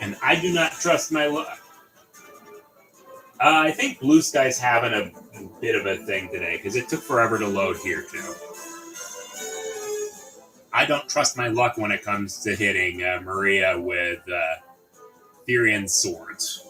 And I do not trust my luck. I think Blue Sky's having a bit of a thing today, because it took forever to load here, too. I don't trust my luck when it comes to hitting Maria with Therian swords.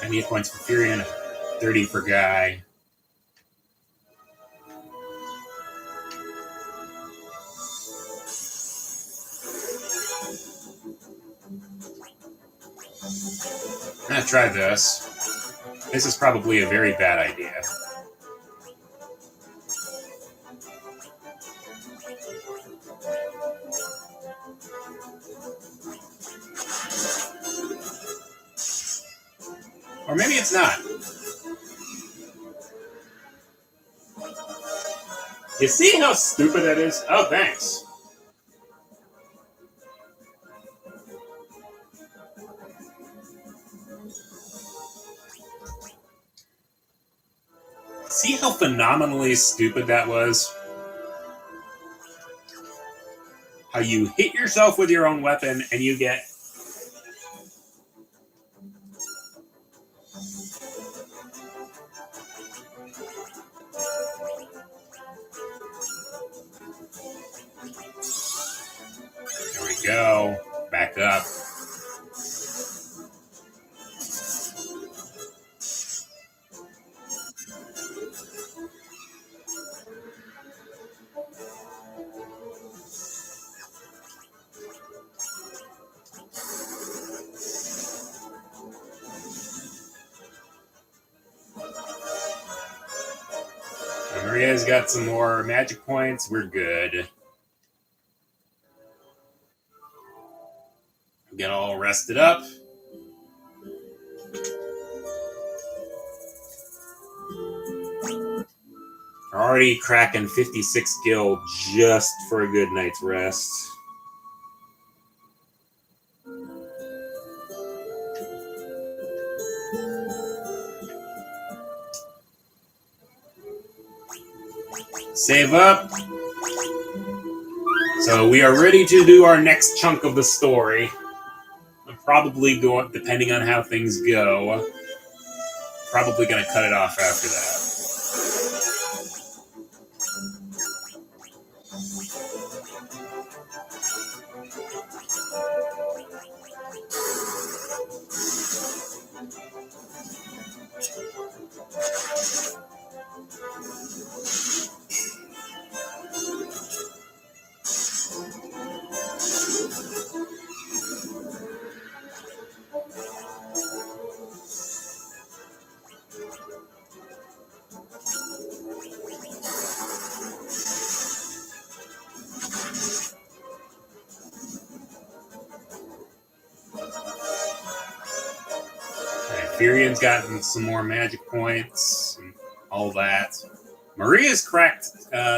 98 points for Furion, 30 for Guy. I'm gonna try this. This is probably a very bad idea. Or maybe it's not. You see how stupid that is? Oh, thanks. See how phenomenally stupid that was? How you hit yourself with your own weapon and you get... There we go. Back up. Maria's got some more magic points. We're good. Get all rested up. Already cracking 56 gil just for a good night's rest. Save up. So we are ready to do our next chunk of the story. I'm probably going, depending on how things go, probably going to cut it off after that. Furion's gotten some more magic points and all that. Maria's cracked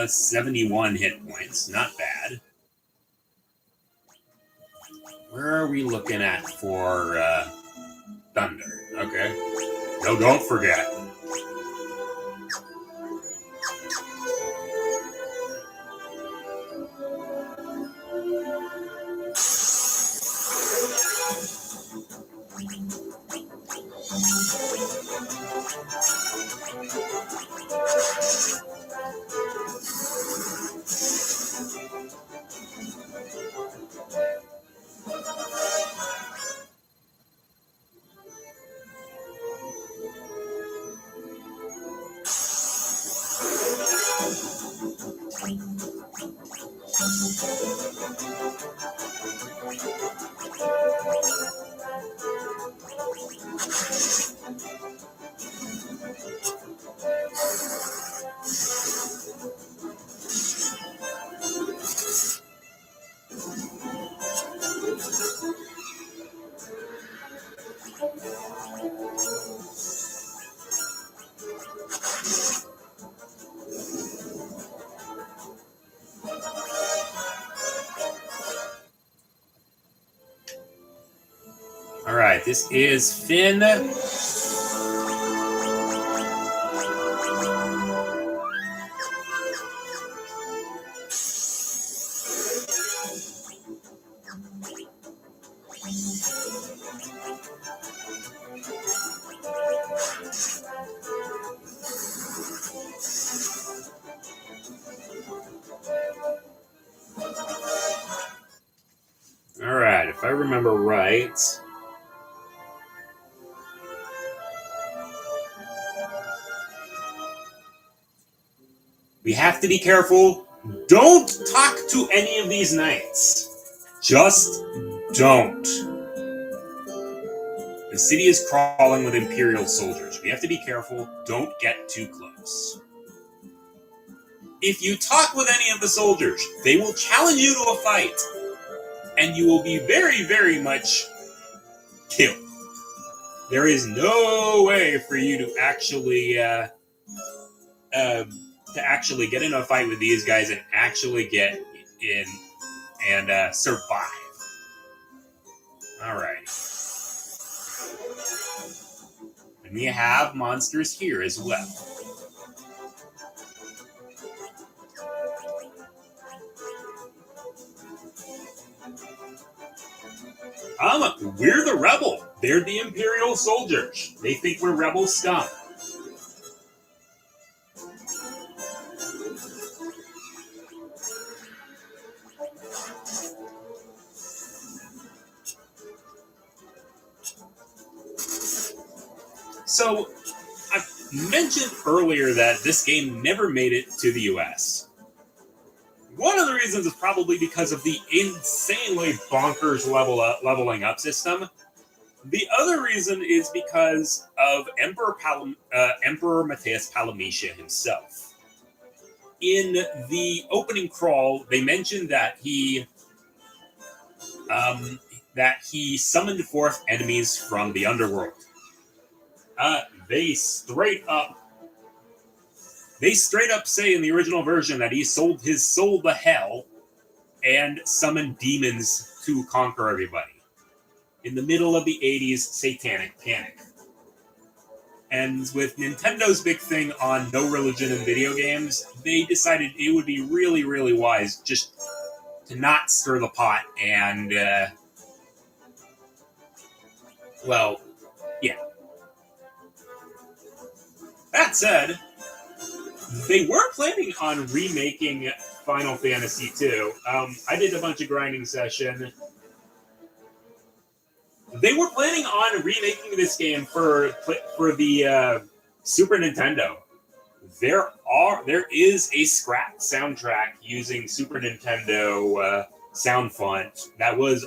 71 hit points. Not bad. Where are we looking at for Thunder? Okay. No, don't forget. Alright, this is Finn. I remember right. We have to be careful. Don't talk to any of these knights. Just don't. The city is crawling with Imperial soldiers. We have to be careful. Don't get too close. If you talk with any of the soldiers, they will challenge you to a fight. And you will be very, very much killed. There is no way for you to actually get in a fight with these guys and actually get in and survive. Alright. And we have monsters here as well. We're the rebel. They're the Imperial soldiers. They think we're rebel scum. So, I mentioned earlier that this game never made it to the US. One of the reasons is probably because of the insanely bonkers leveling up system. The other reason is because of Emperor Matthias Palamitia himself. In the opening crawl, they mentioned that he summoned forth enemies from the underworld. They straight up say in the original version that he sold his soul to hell and summoned demons to conquer everybody. In the middle of the 80s satanic panic. And with Nintendo's big thing on no religion in video games, they decided it would be really, really wise just to not stir the pot and, well, yeah. That said, they were planning on remaking Final Fantasy II. I did a bunch of grinding session. They were planning on remaking this game for the Super Nintendo. There is a scrap soundtrack using Super Nintendo sound font that was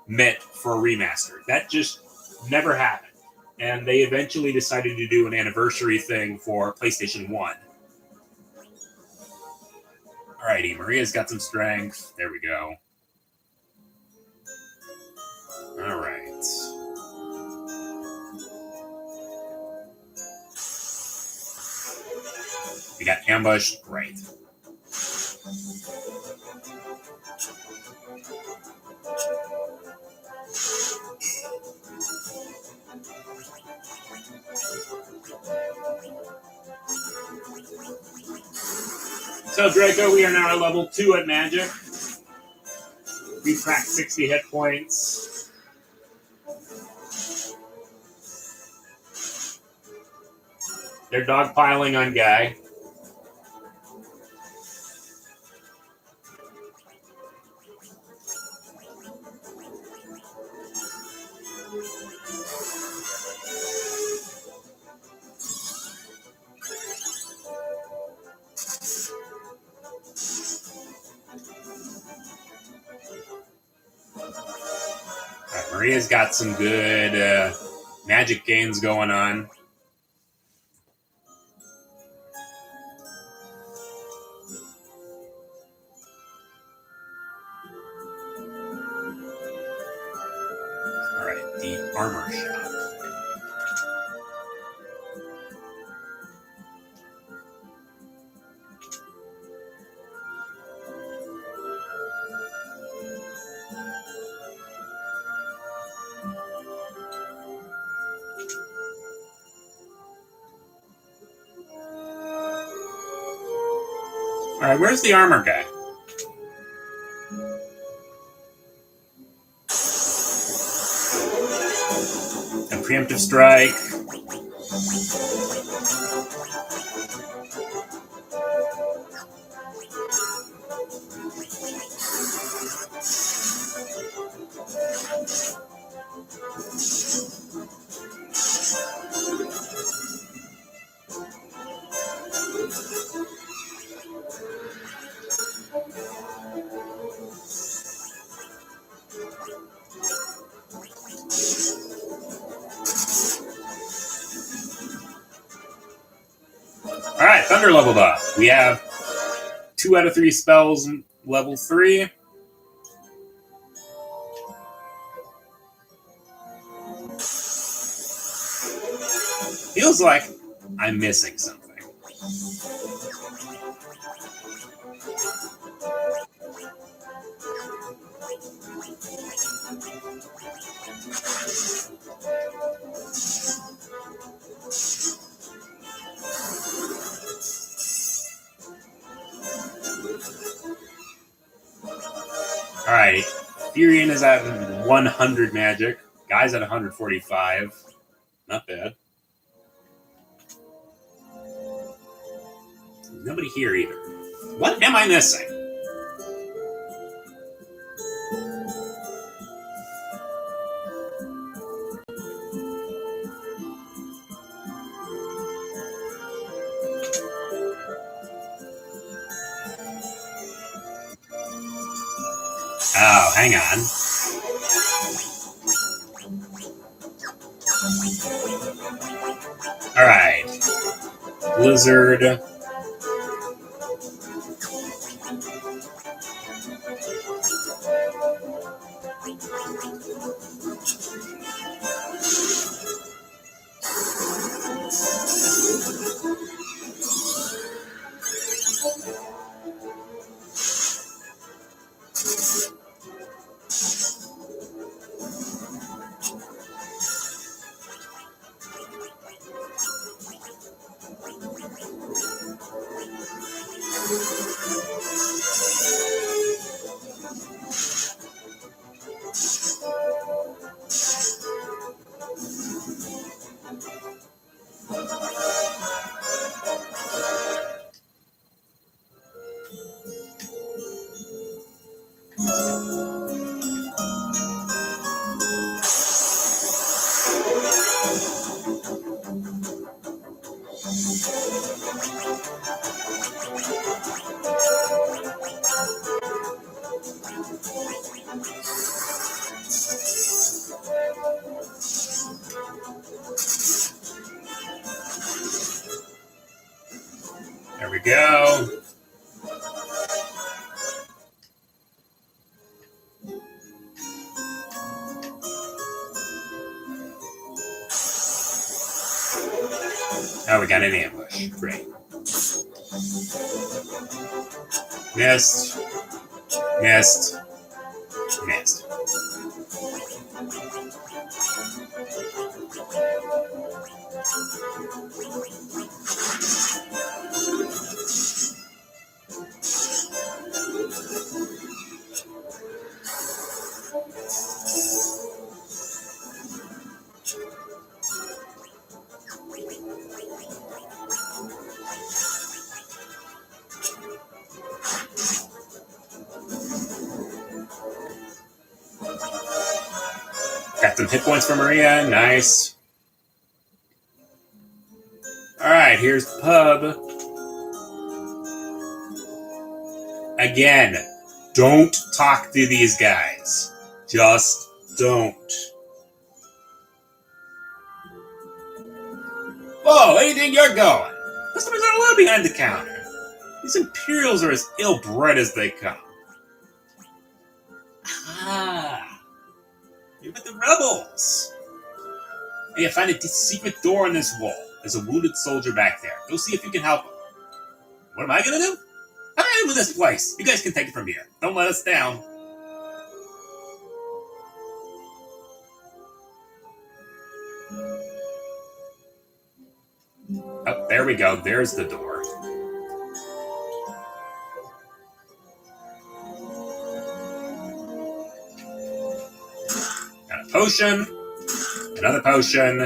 meant for a remaster. That just never happened. And they eventually decided to do an anniversary thing for PlayStation 1. Alrighty, Maria's got some strength. There we go. Alright. We got ambushed. Great. So, Draco, we are now at level 2 at Magic. We cracked 60 hit points. They're dogpiling on Guy. Maria's got some good magic gains going on. Alright, the armor shop. Alright, where's the armor guy? A preemptive strike. Alright, Thunder leveled up. We have 2 out of 3 spells level 3. Feels like I'm missing something. Alright, Furion is at 100 magic. Guy's at 145. Not bad. Nobody here either. What am I missing? Oh, hang on. Alright. Blizzard. There we go. Oh, we got an ambush. Great. Missed. Missed. Missed. Got some hit points for Maria. Nice. Alright, here's the pub. Again, don't talk to these guys. Just don't. Whoa, where do you think you're going? Customers aren't allowed behind the counter. These Imperials are as ill-bred as they come. Ah, you're with the rebels. Hey, I found a secret door in this wall. There's a wounded soldier back there. Go see if you can help him. What am I gonna do? I'm in with this place. You guys can take it from here. Don't let us down. Oh, there we go. There's the door. Got a potion, another potion,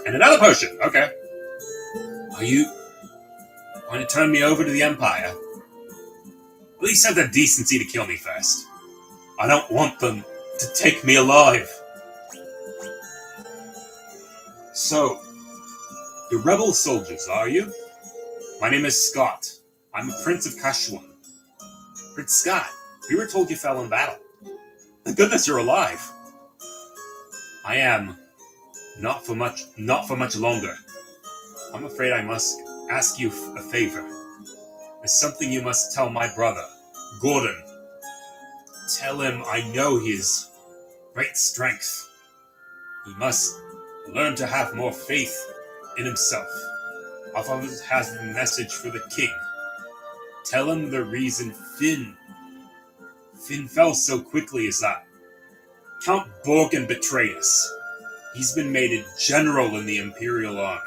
and another potion. Okay. Are you going to turn me over to the Empire? At least have the decency to kill me first. I don't want them to take me alive. So, you're rebel soldiers, are you? My name is Scott. I'm a Prince of Kashwan. Prince Scott, we were told you fell in battle. Thank goodness you're alive. I am. Not for much longer. I'm afraid I must ask you a favor. There's something you must tell my brother, Gordon. Tell him I know his great strength. He must learn to have more faith in himself. Our father has a message for the king. Tell him the reason Finn fell so quickly is that Count Borgen betrayed us. He's been made a general in the Imperial Army.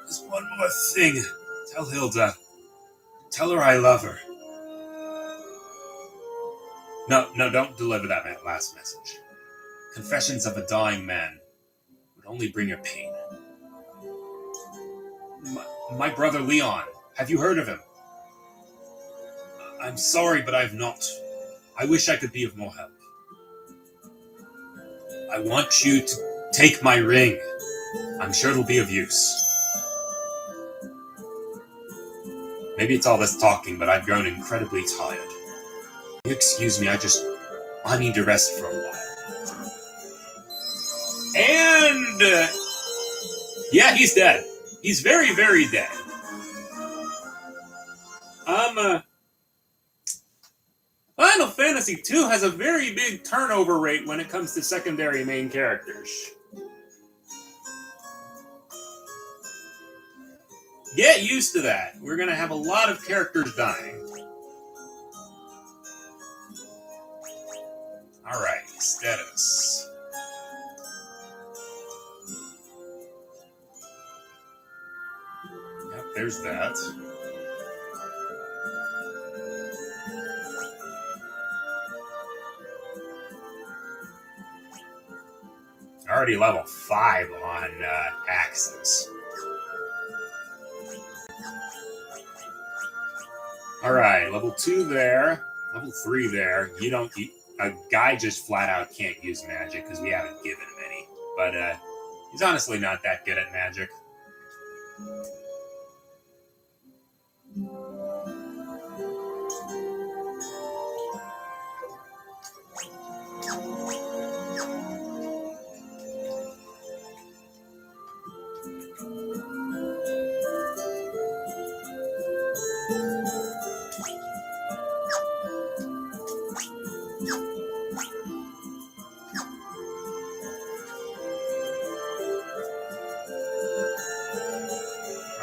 There's one more thing. Tell Hilda. Tell her I love her. No, don't deliver that last message. Confessions of a dying man would only bring her pain. My brother Leon. Have you heard of him? I'm sorry, but I've not. I wish I could be of more help. I want you to take my ring. I'm sure it'll be of use. Maybe it's all this talking, but I've grown incredibly tired. You excuse me, I need to rest for a while. And, yeah, he's dead. He's very, very dead. Final Fantasy II has a very big turnover rate when it comes to secondary main characters. Get used to that. We're going to have a lot of characters dying. Alright, status. Yep, there's that. Already level 5 on axes. Alright, level 2 there. Level 3 there. A guy just flat out can't use magic because we haven't given him any. But he's honestly not that good at magic.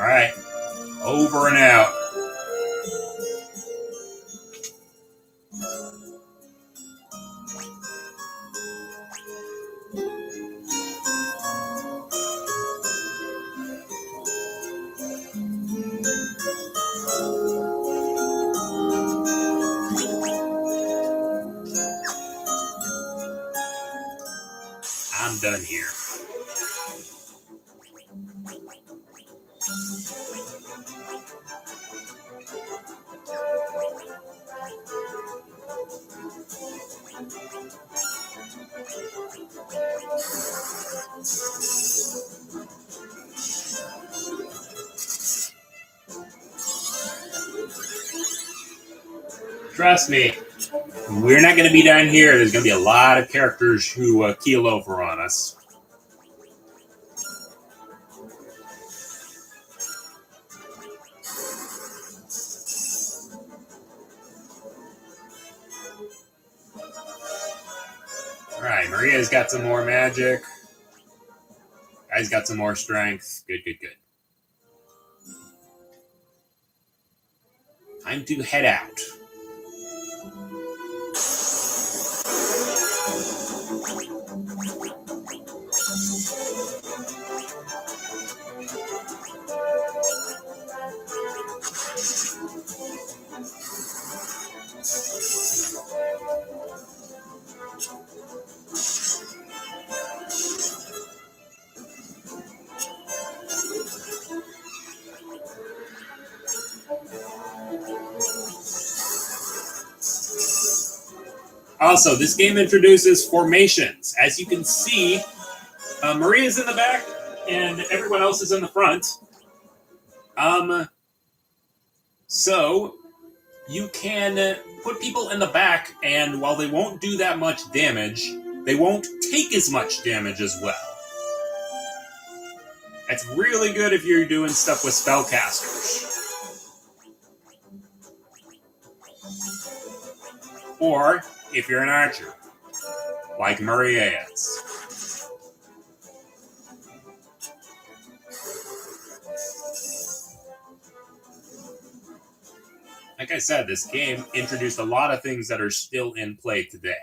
Alright, over and out. I'm done here. Trust me, we're not going to be down here. There's going to be a lot of characters who keel over on us. Alright, Maria's got some more magic. Guy's got some more strength. Good. Time to head out. Also, this game introduces formations. As you can see, Maria's in the back, and everyone else is in the front. So you can put people in the back, and while they won't do that much damage, they won't take as much damage as well. That's really good if you're doing stuff with spellcasters. Or if you're an archer, like Maria is. Like I said, this game introduced a lot of things that are still in play today.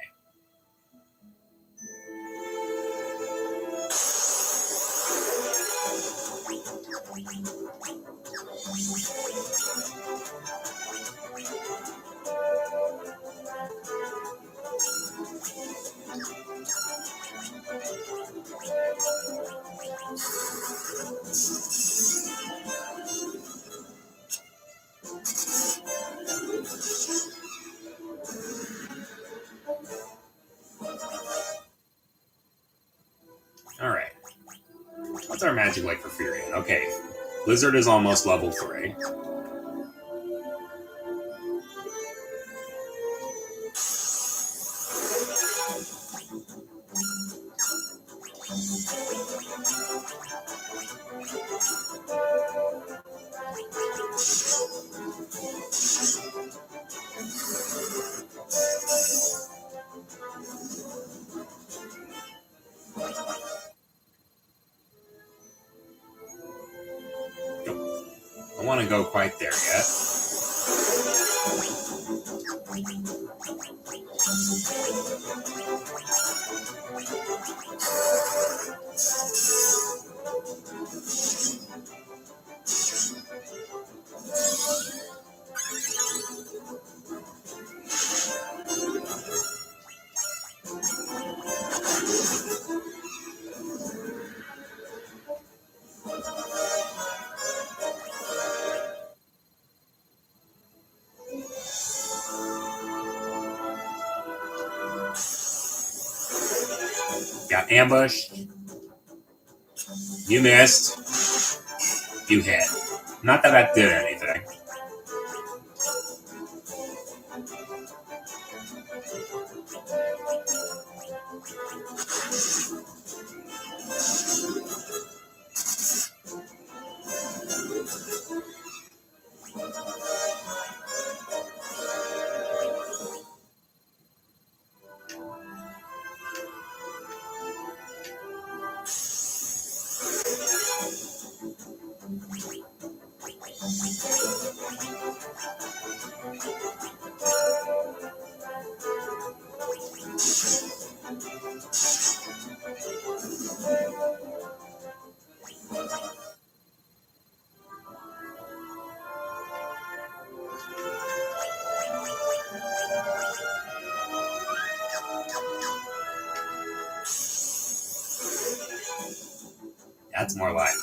Alright. What's our magic like for Furion? Okay. Blizzard is almost level 3. I don't want to go quite there yet. Got ambushed. You missed. You hit. Not that that did anything. That's more like it.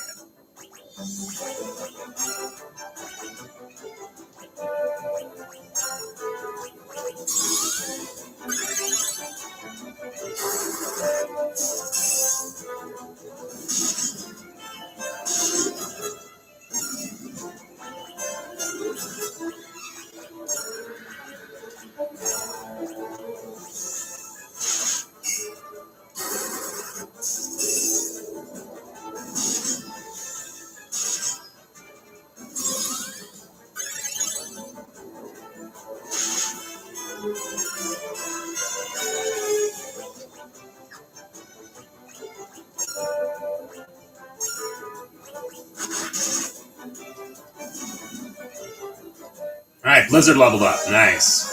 Alright, Blizzard leveled up. Nice.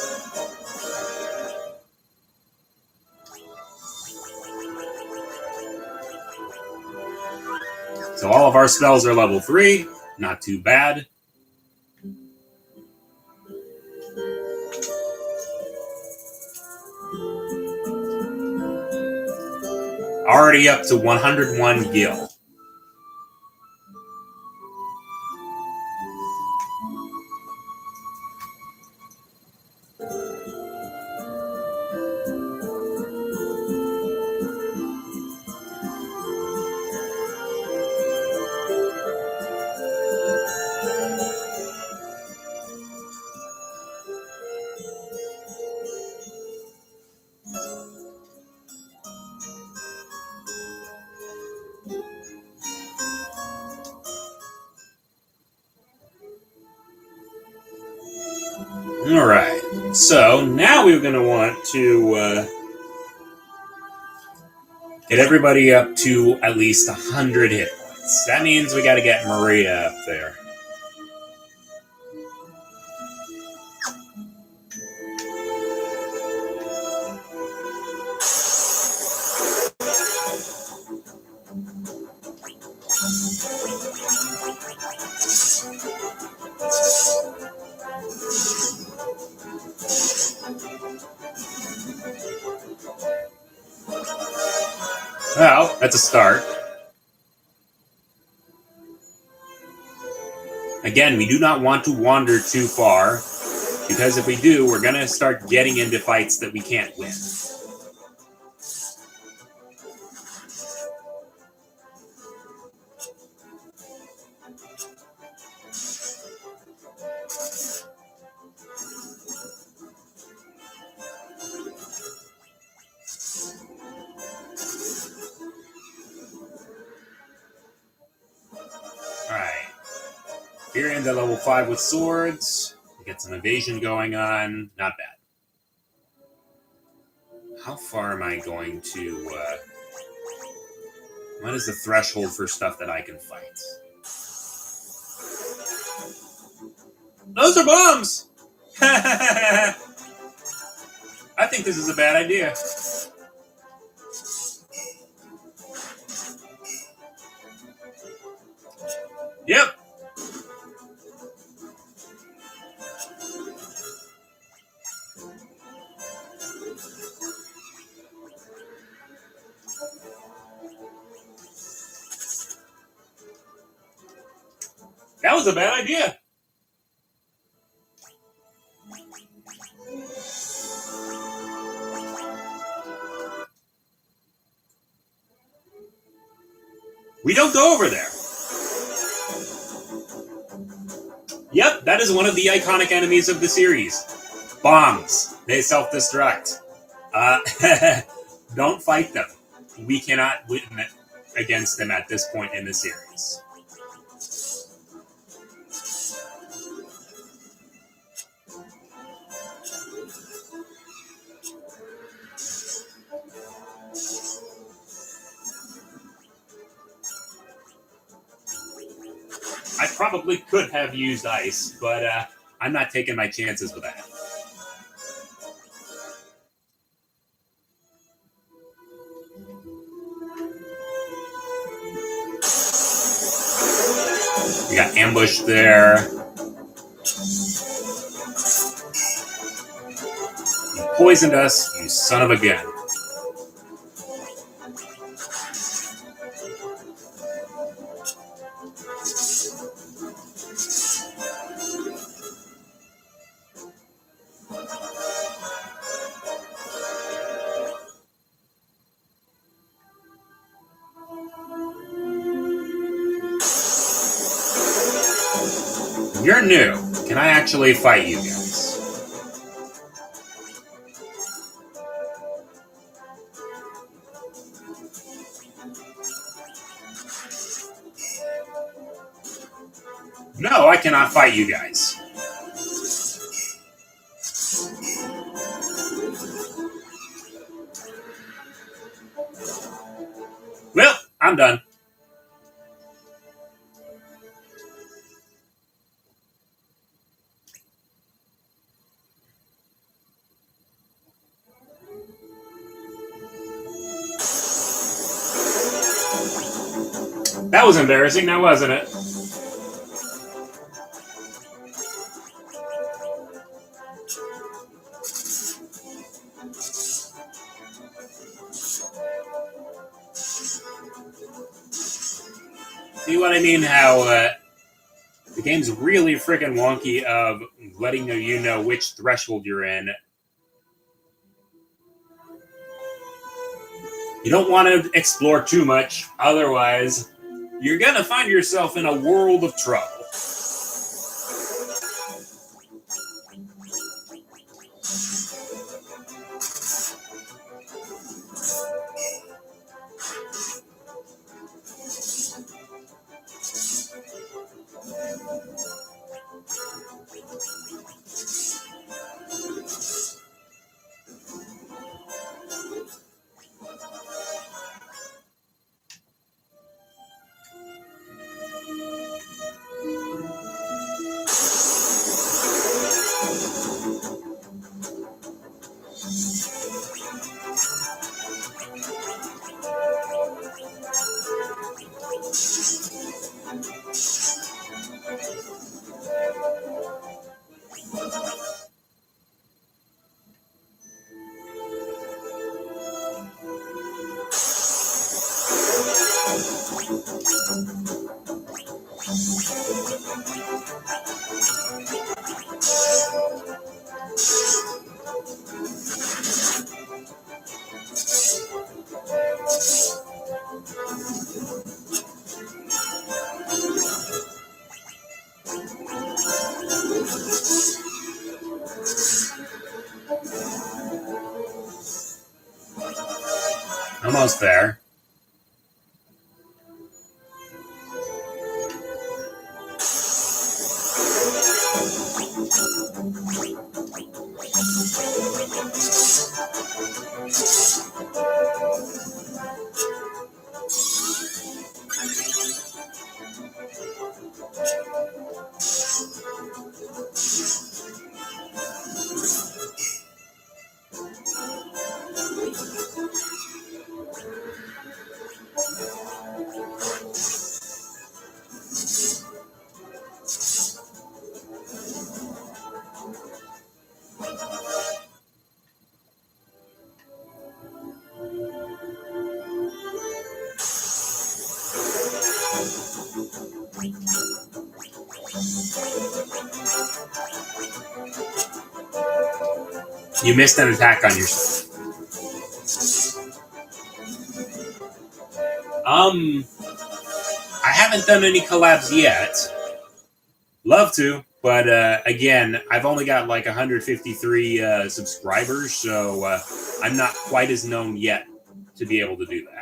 So all of our spells are level 3. Not too bad. Already up to 101 gil. Alright, so now we're going to want to get everybody up to at least 100 hit points. That means we got to get Maria up there. Well, that's a start. Again, we do not want to wander too far, because if we do, we're going to start getting into fights that we can't win. Alright. Here into level 5 with swords. We get some evasion going on. Not bad. How far am I going to... what is the threshold for stuff that I can fight? Those are bombs! I think this is a bad idea. Yep. That was a bad idea. We don't go over there. Yep, that is one of the iconic enemies of the series. Bombs. They self-destruct. Don't fight them. We cannot win against them at this point in the series. I probably could have used ice, but I'm not taking my chances with that. We got ambushed there. You poisoned us, you son of a gun. You're new. Can I actually fight you guys? No, I cannot fight you guys. Well, I'm done. That was embarrassing, now wasn't it? See what I mean? How the game's really freaking wonky of letting you know which threshold you're in. You don't want to explore too much, otherwise you're going to find yourself in a world of trouble. Almost there. You missed an attack on yourself. I haven't done any collabs yet. Love to, but again, I've only got like 153 subscribers, so I'm not quite as known yet to be able to do that.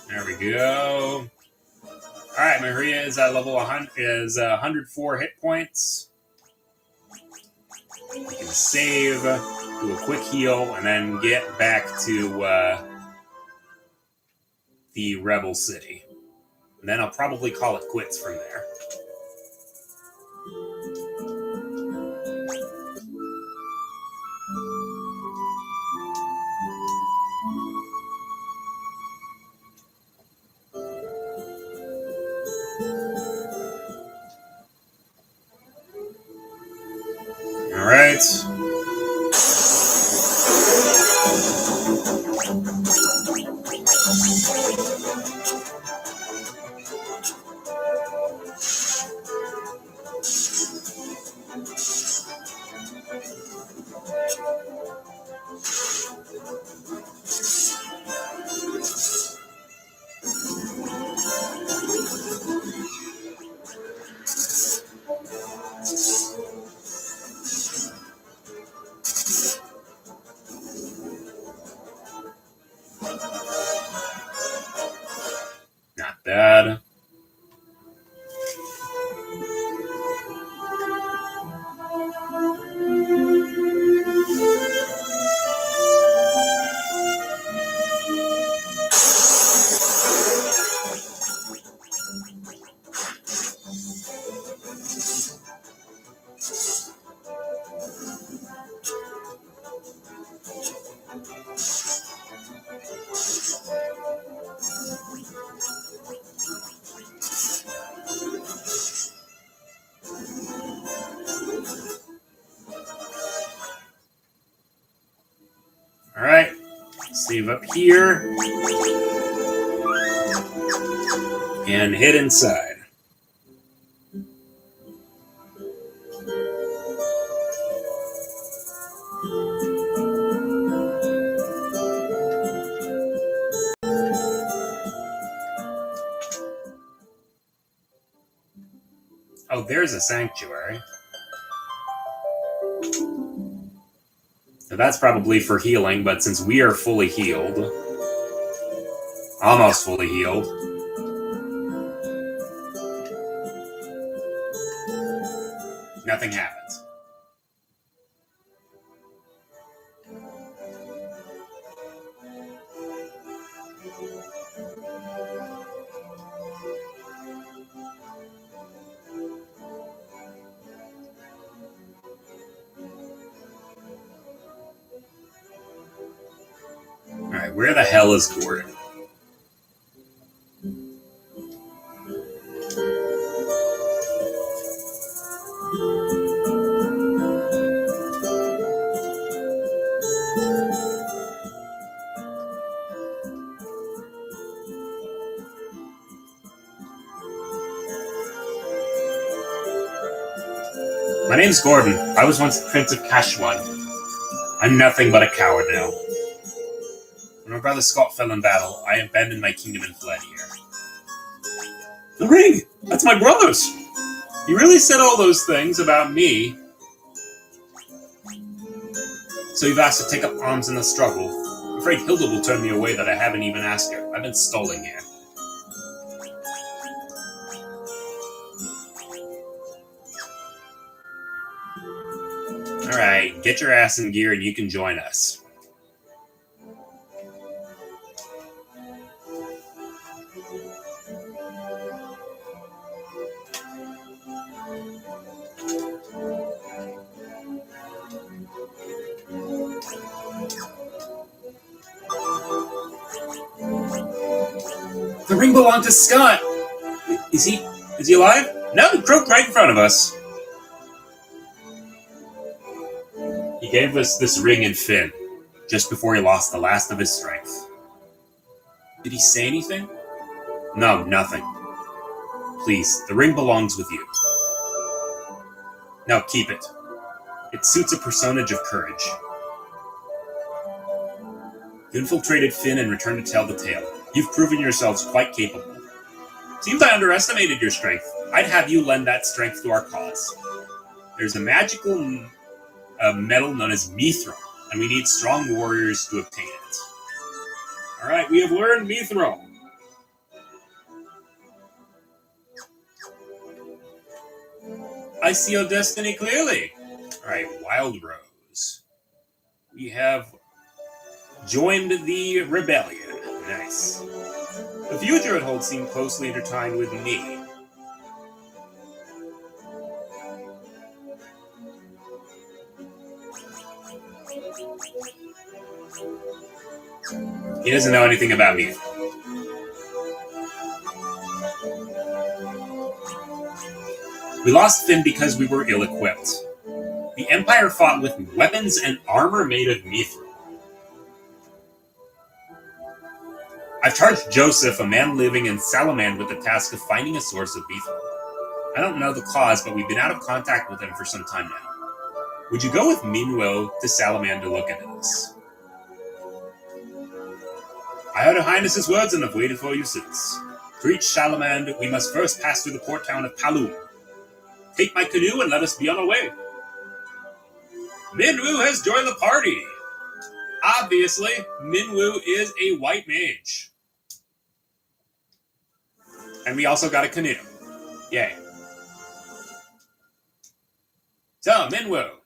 There we go. All right, Maria is at level 100, is 104 hit points. You can save, do a quick heal, and then get back to the Rebel City. And then I'll probably call it quits from there. All right. Not bad. All right, save up here and hit inside. Oh, there's a sanctuary. So that's probably for healing, but since we are fully healed, almost fully healed, nothing happens. Alright, where the hell is Gordon? My name's Gordon. I was once Prince of Kashwan. I'm nothing but a coward now. When my brother Scott fell in battle, I abandoned my kingdom and fled here. The ring! That's my brother's! You really said all those things about me. So you've asked to take up arms in the struggle. I'm afraid Hilda will turn me away that I haven't even asked her. I've been stalling here. Alright, get your ass in gear and you can join us. The ring belonged to Scott! Is he alive? No, he croaked right in front of us. He gave us this ring in Finn, just before he lost the last of his strength. Did he say anything? No, nothing. Please, the ring belongs with you. Now keep it. It suits a personage of courage. You infiltrated Finn and returned to tell the tale. You've proven yourselves quite capable. Seems I underestimated your strength. I'd have you lend that strength to our cause. There's a magical metal known as Mithril, and we need strong warriors to obtain it. Alright, we have learned Mithril. I see your destiny clearly. Alright, Wild Rose. We have joined the rebellion. Nice. The future it holds seemed closely intertwined with me. He doesn't know anything about me. We lost Finn because we were ill-equipped. The Empire fought with weapons and armor made of mithril. I've charged Joseph, a man living in Salamand, with the task of finding a source of mithril. I don't know the cause, but we've been out of contact with him for some time now. Would you go with Minwo to Salamand to look into this? I heard Her Highness's words and have waited for you since. To reach Salamand, we must first pass through the port town of Palum. Take my canoe and let us be on our way. Minwu has joined the party. Obviously, Minwu is a white mage. And we also got a canoe. Yay. So, Minwu.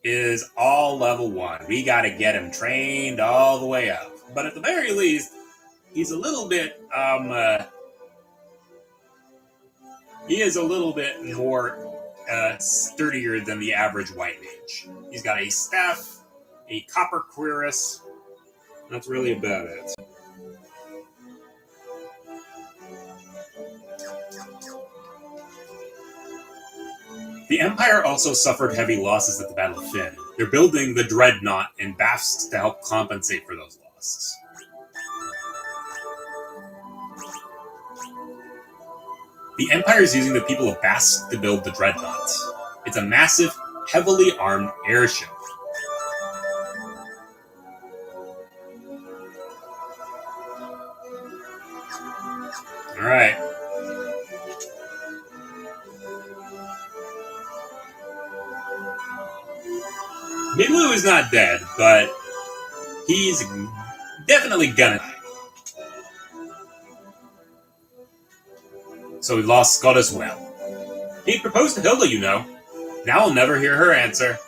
Is all level 1. We gotta get him trained all the way up. But at the very least, he's a little bit, he is a little bit more sturdier than the average white mage. He's got a staff, a copper cuirass. That's really about it. The Empire also suffered heavy losses at the Battle of Finn. They're building the Dreadnought in Bast to help compensate for those losses. The Empire is using the people of Bast to build the Dreadnought. It's a massive, heavily armed airship. Alright. Minwoo is not dead, but he's definitely gonna die. So we lost Scott as well. He proposed to Hilda, you know. Now I'll never hear her answer.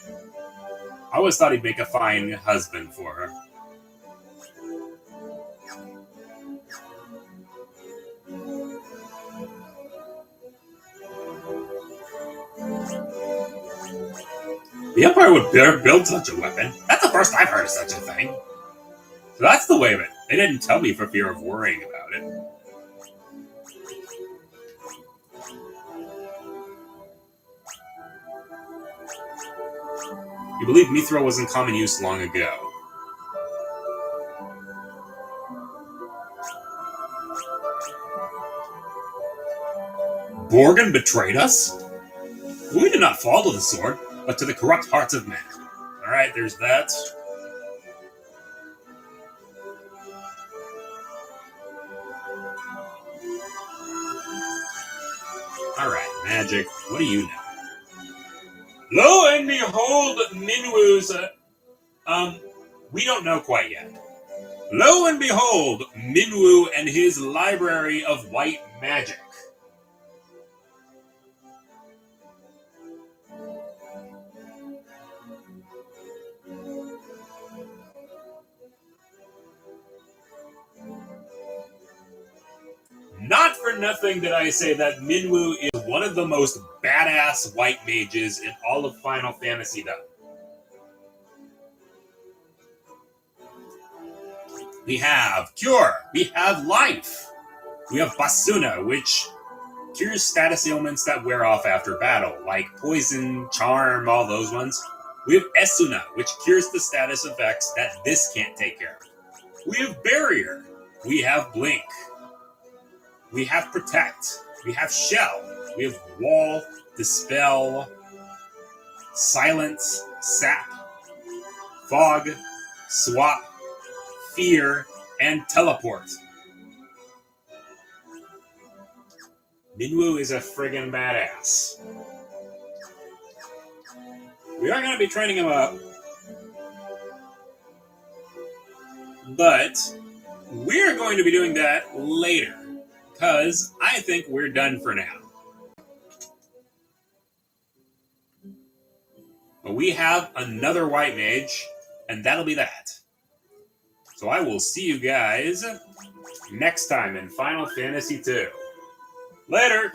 I always thought he'd make a fine husband for her. The Empire would build such a weapon. That's the first I've heard of such a thing. So that's the way of it. They didn't tell me for fear of worrying about it. You believe Mithril was in common use long ago. Borgin betrayed us? We did not fall to the sword, but to the corrupt hearts of men. Alright, there's that. Alright, magic. What do you know? Lo and behold, Minwoo's... we don't know quite yet. Lo and behold, Minwoo and his library of white magic. Not for nothing did I say that Minwoo is one of the most badass white mages in all of Final Fantasy, though. We have Cure, we have Life, we have Basuna, which cures status ailments that wear off after battle, like Poison, Charm, all those ones. We have Esuna, which cures the status effects that this can't take care of. We have Barrier, we have Blink. We have Protect, we have Shell, we have Wall, Dispel, Silence, Sap, Fog, Swap, Fear, and Teleport. Minwoo is a friggin' badass. We are going to be training him up, but we're going to be doing that later. Because I think we're done for now. But we have another white mage, and that'll be that. So I will see you guys next time in Final Fantasy II. Later!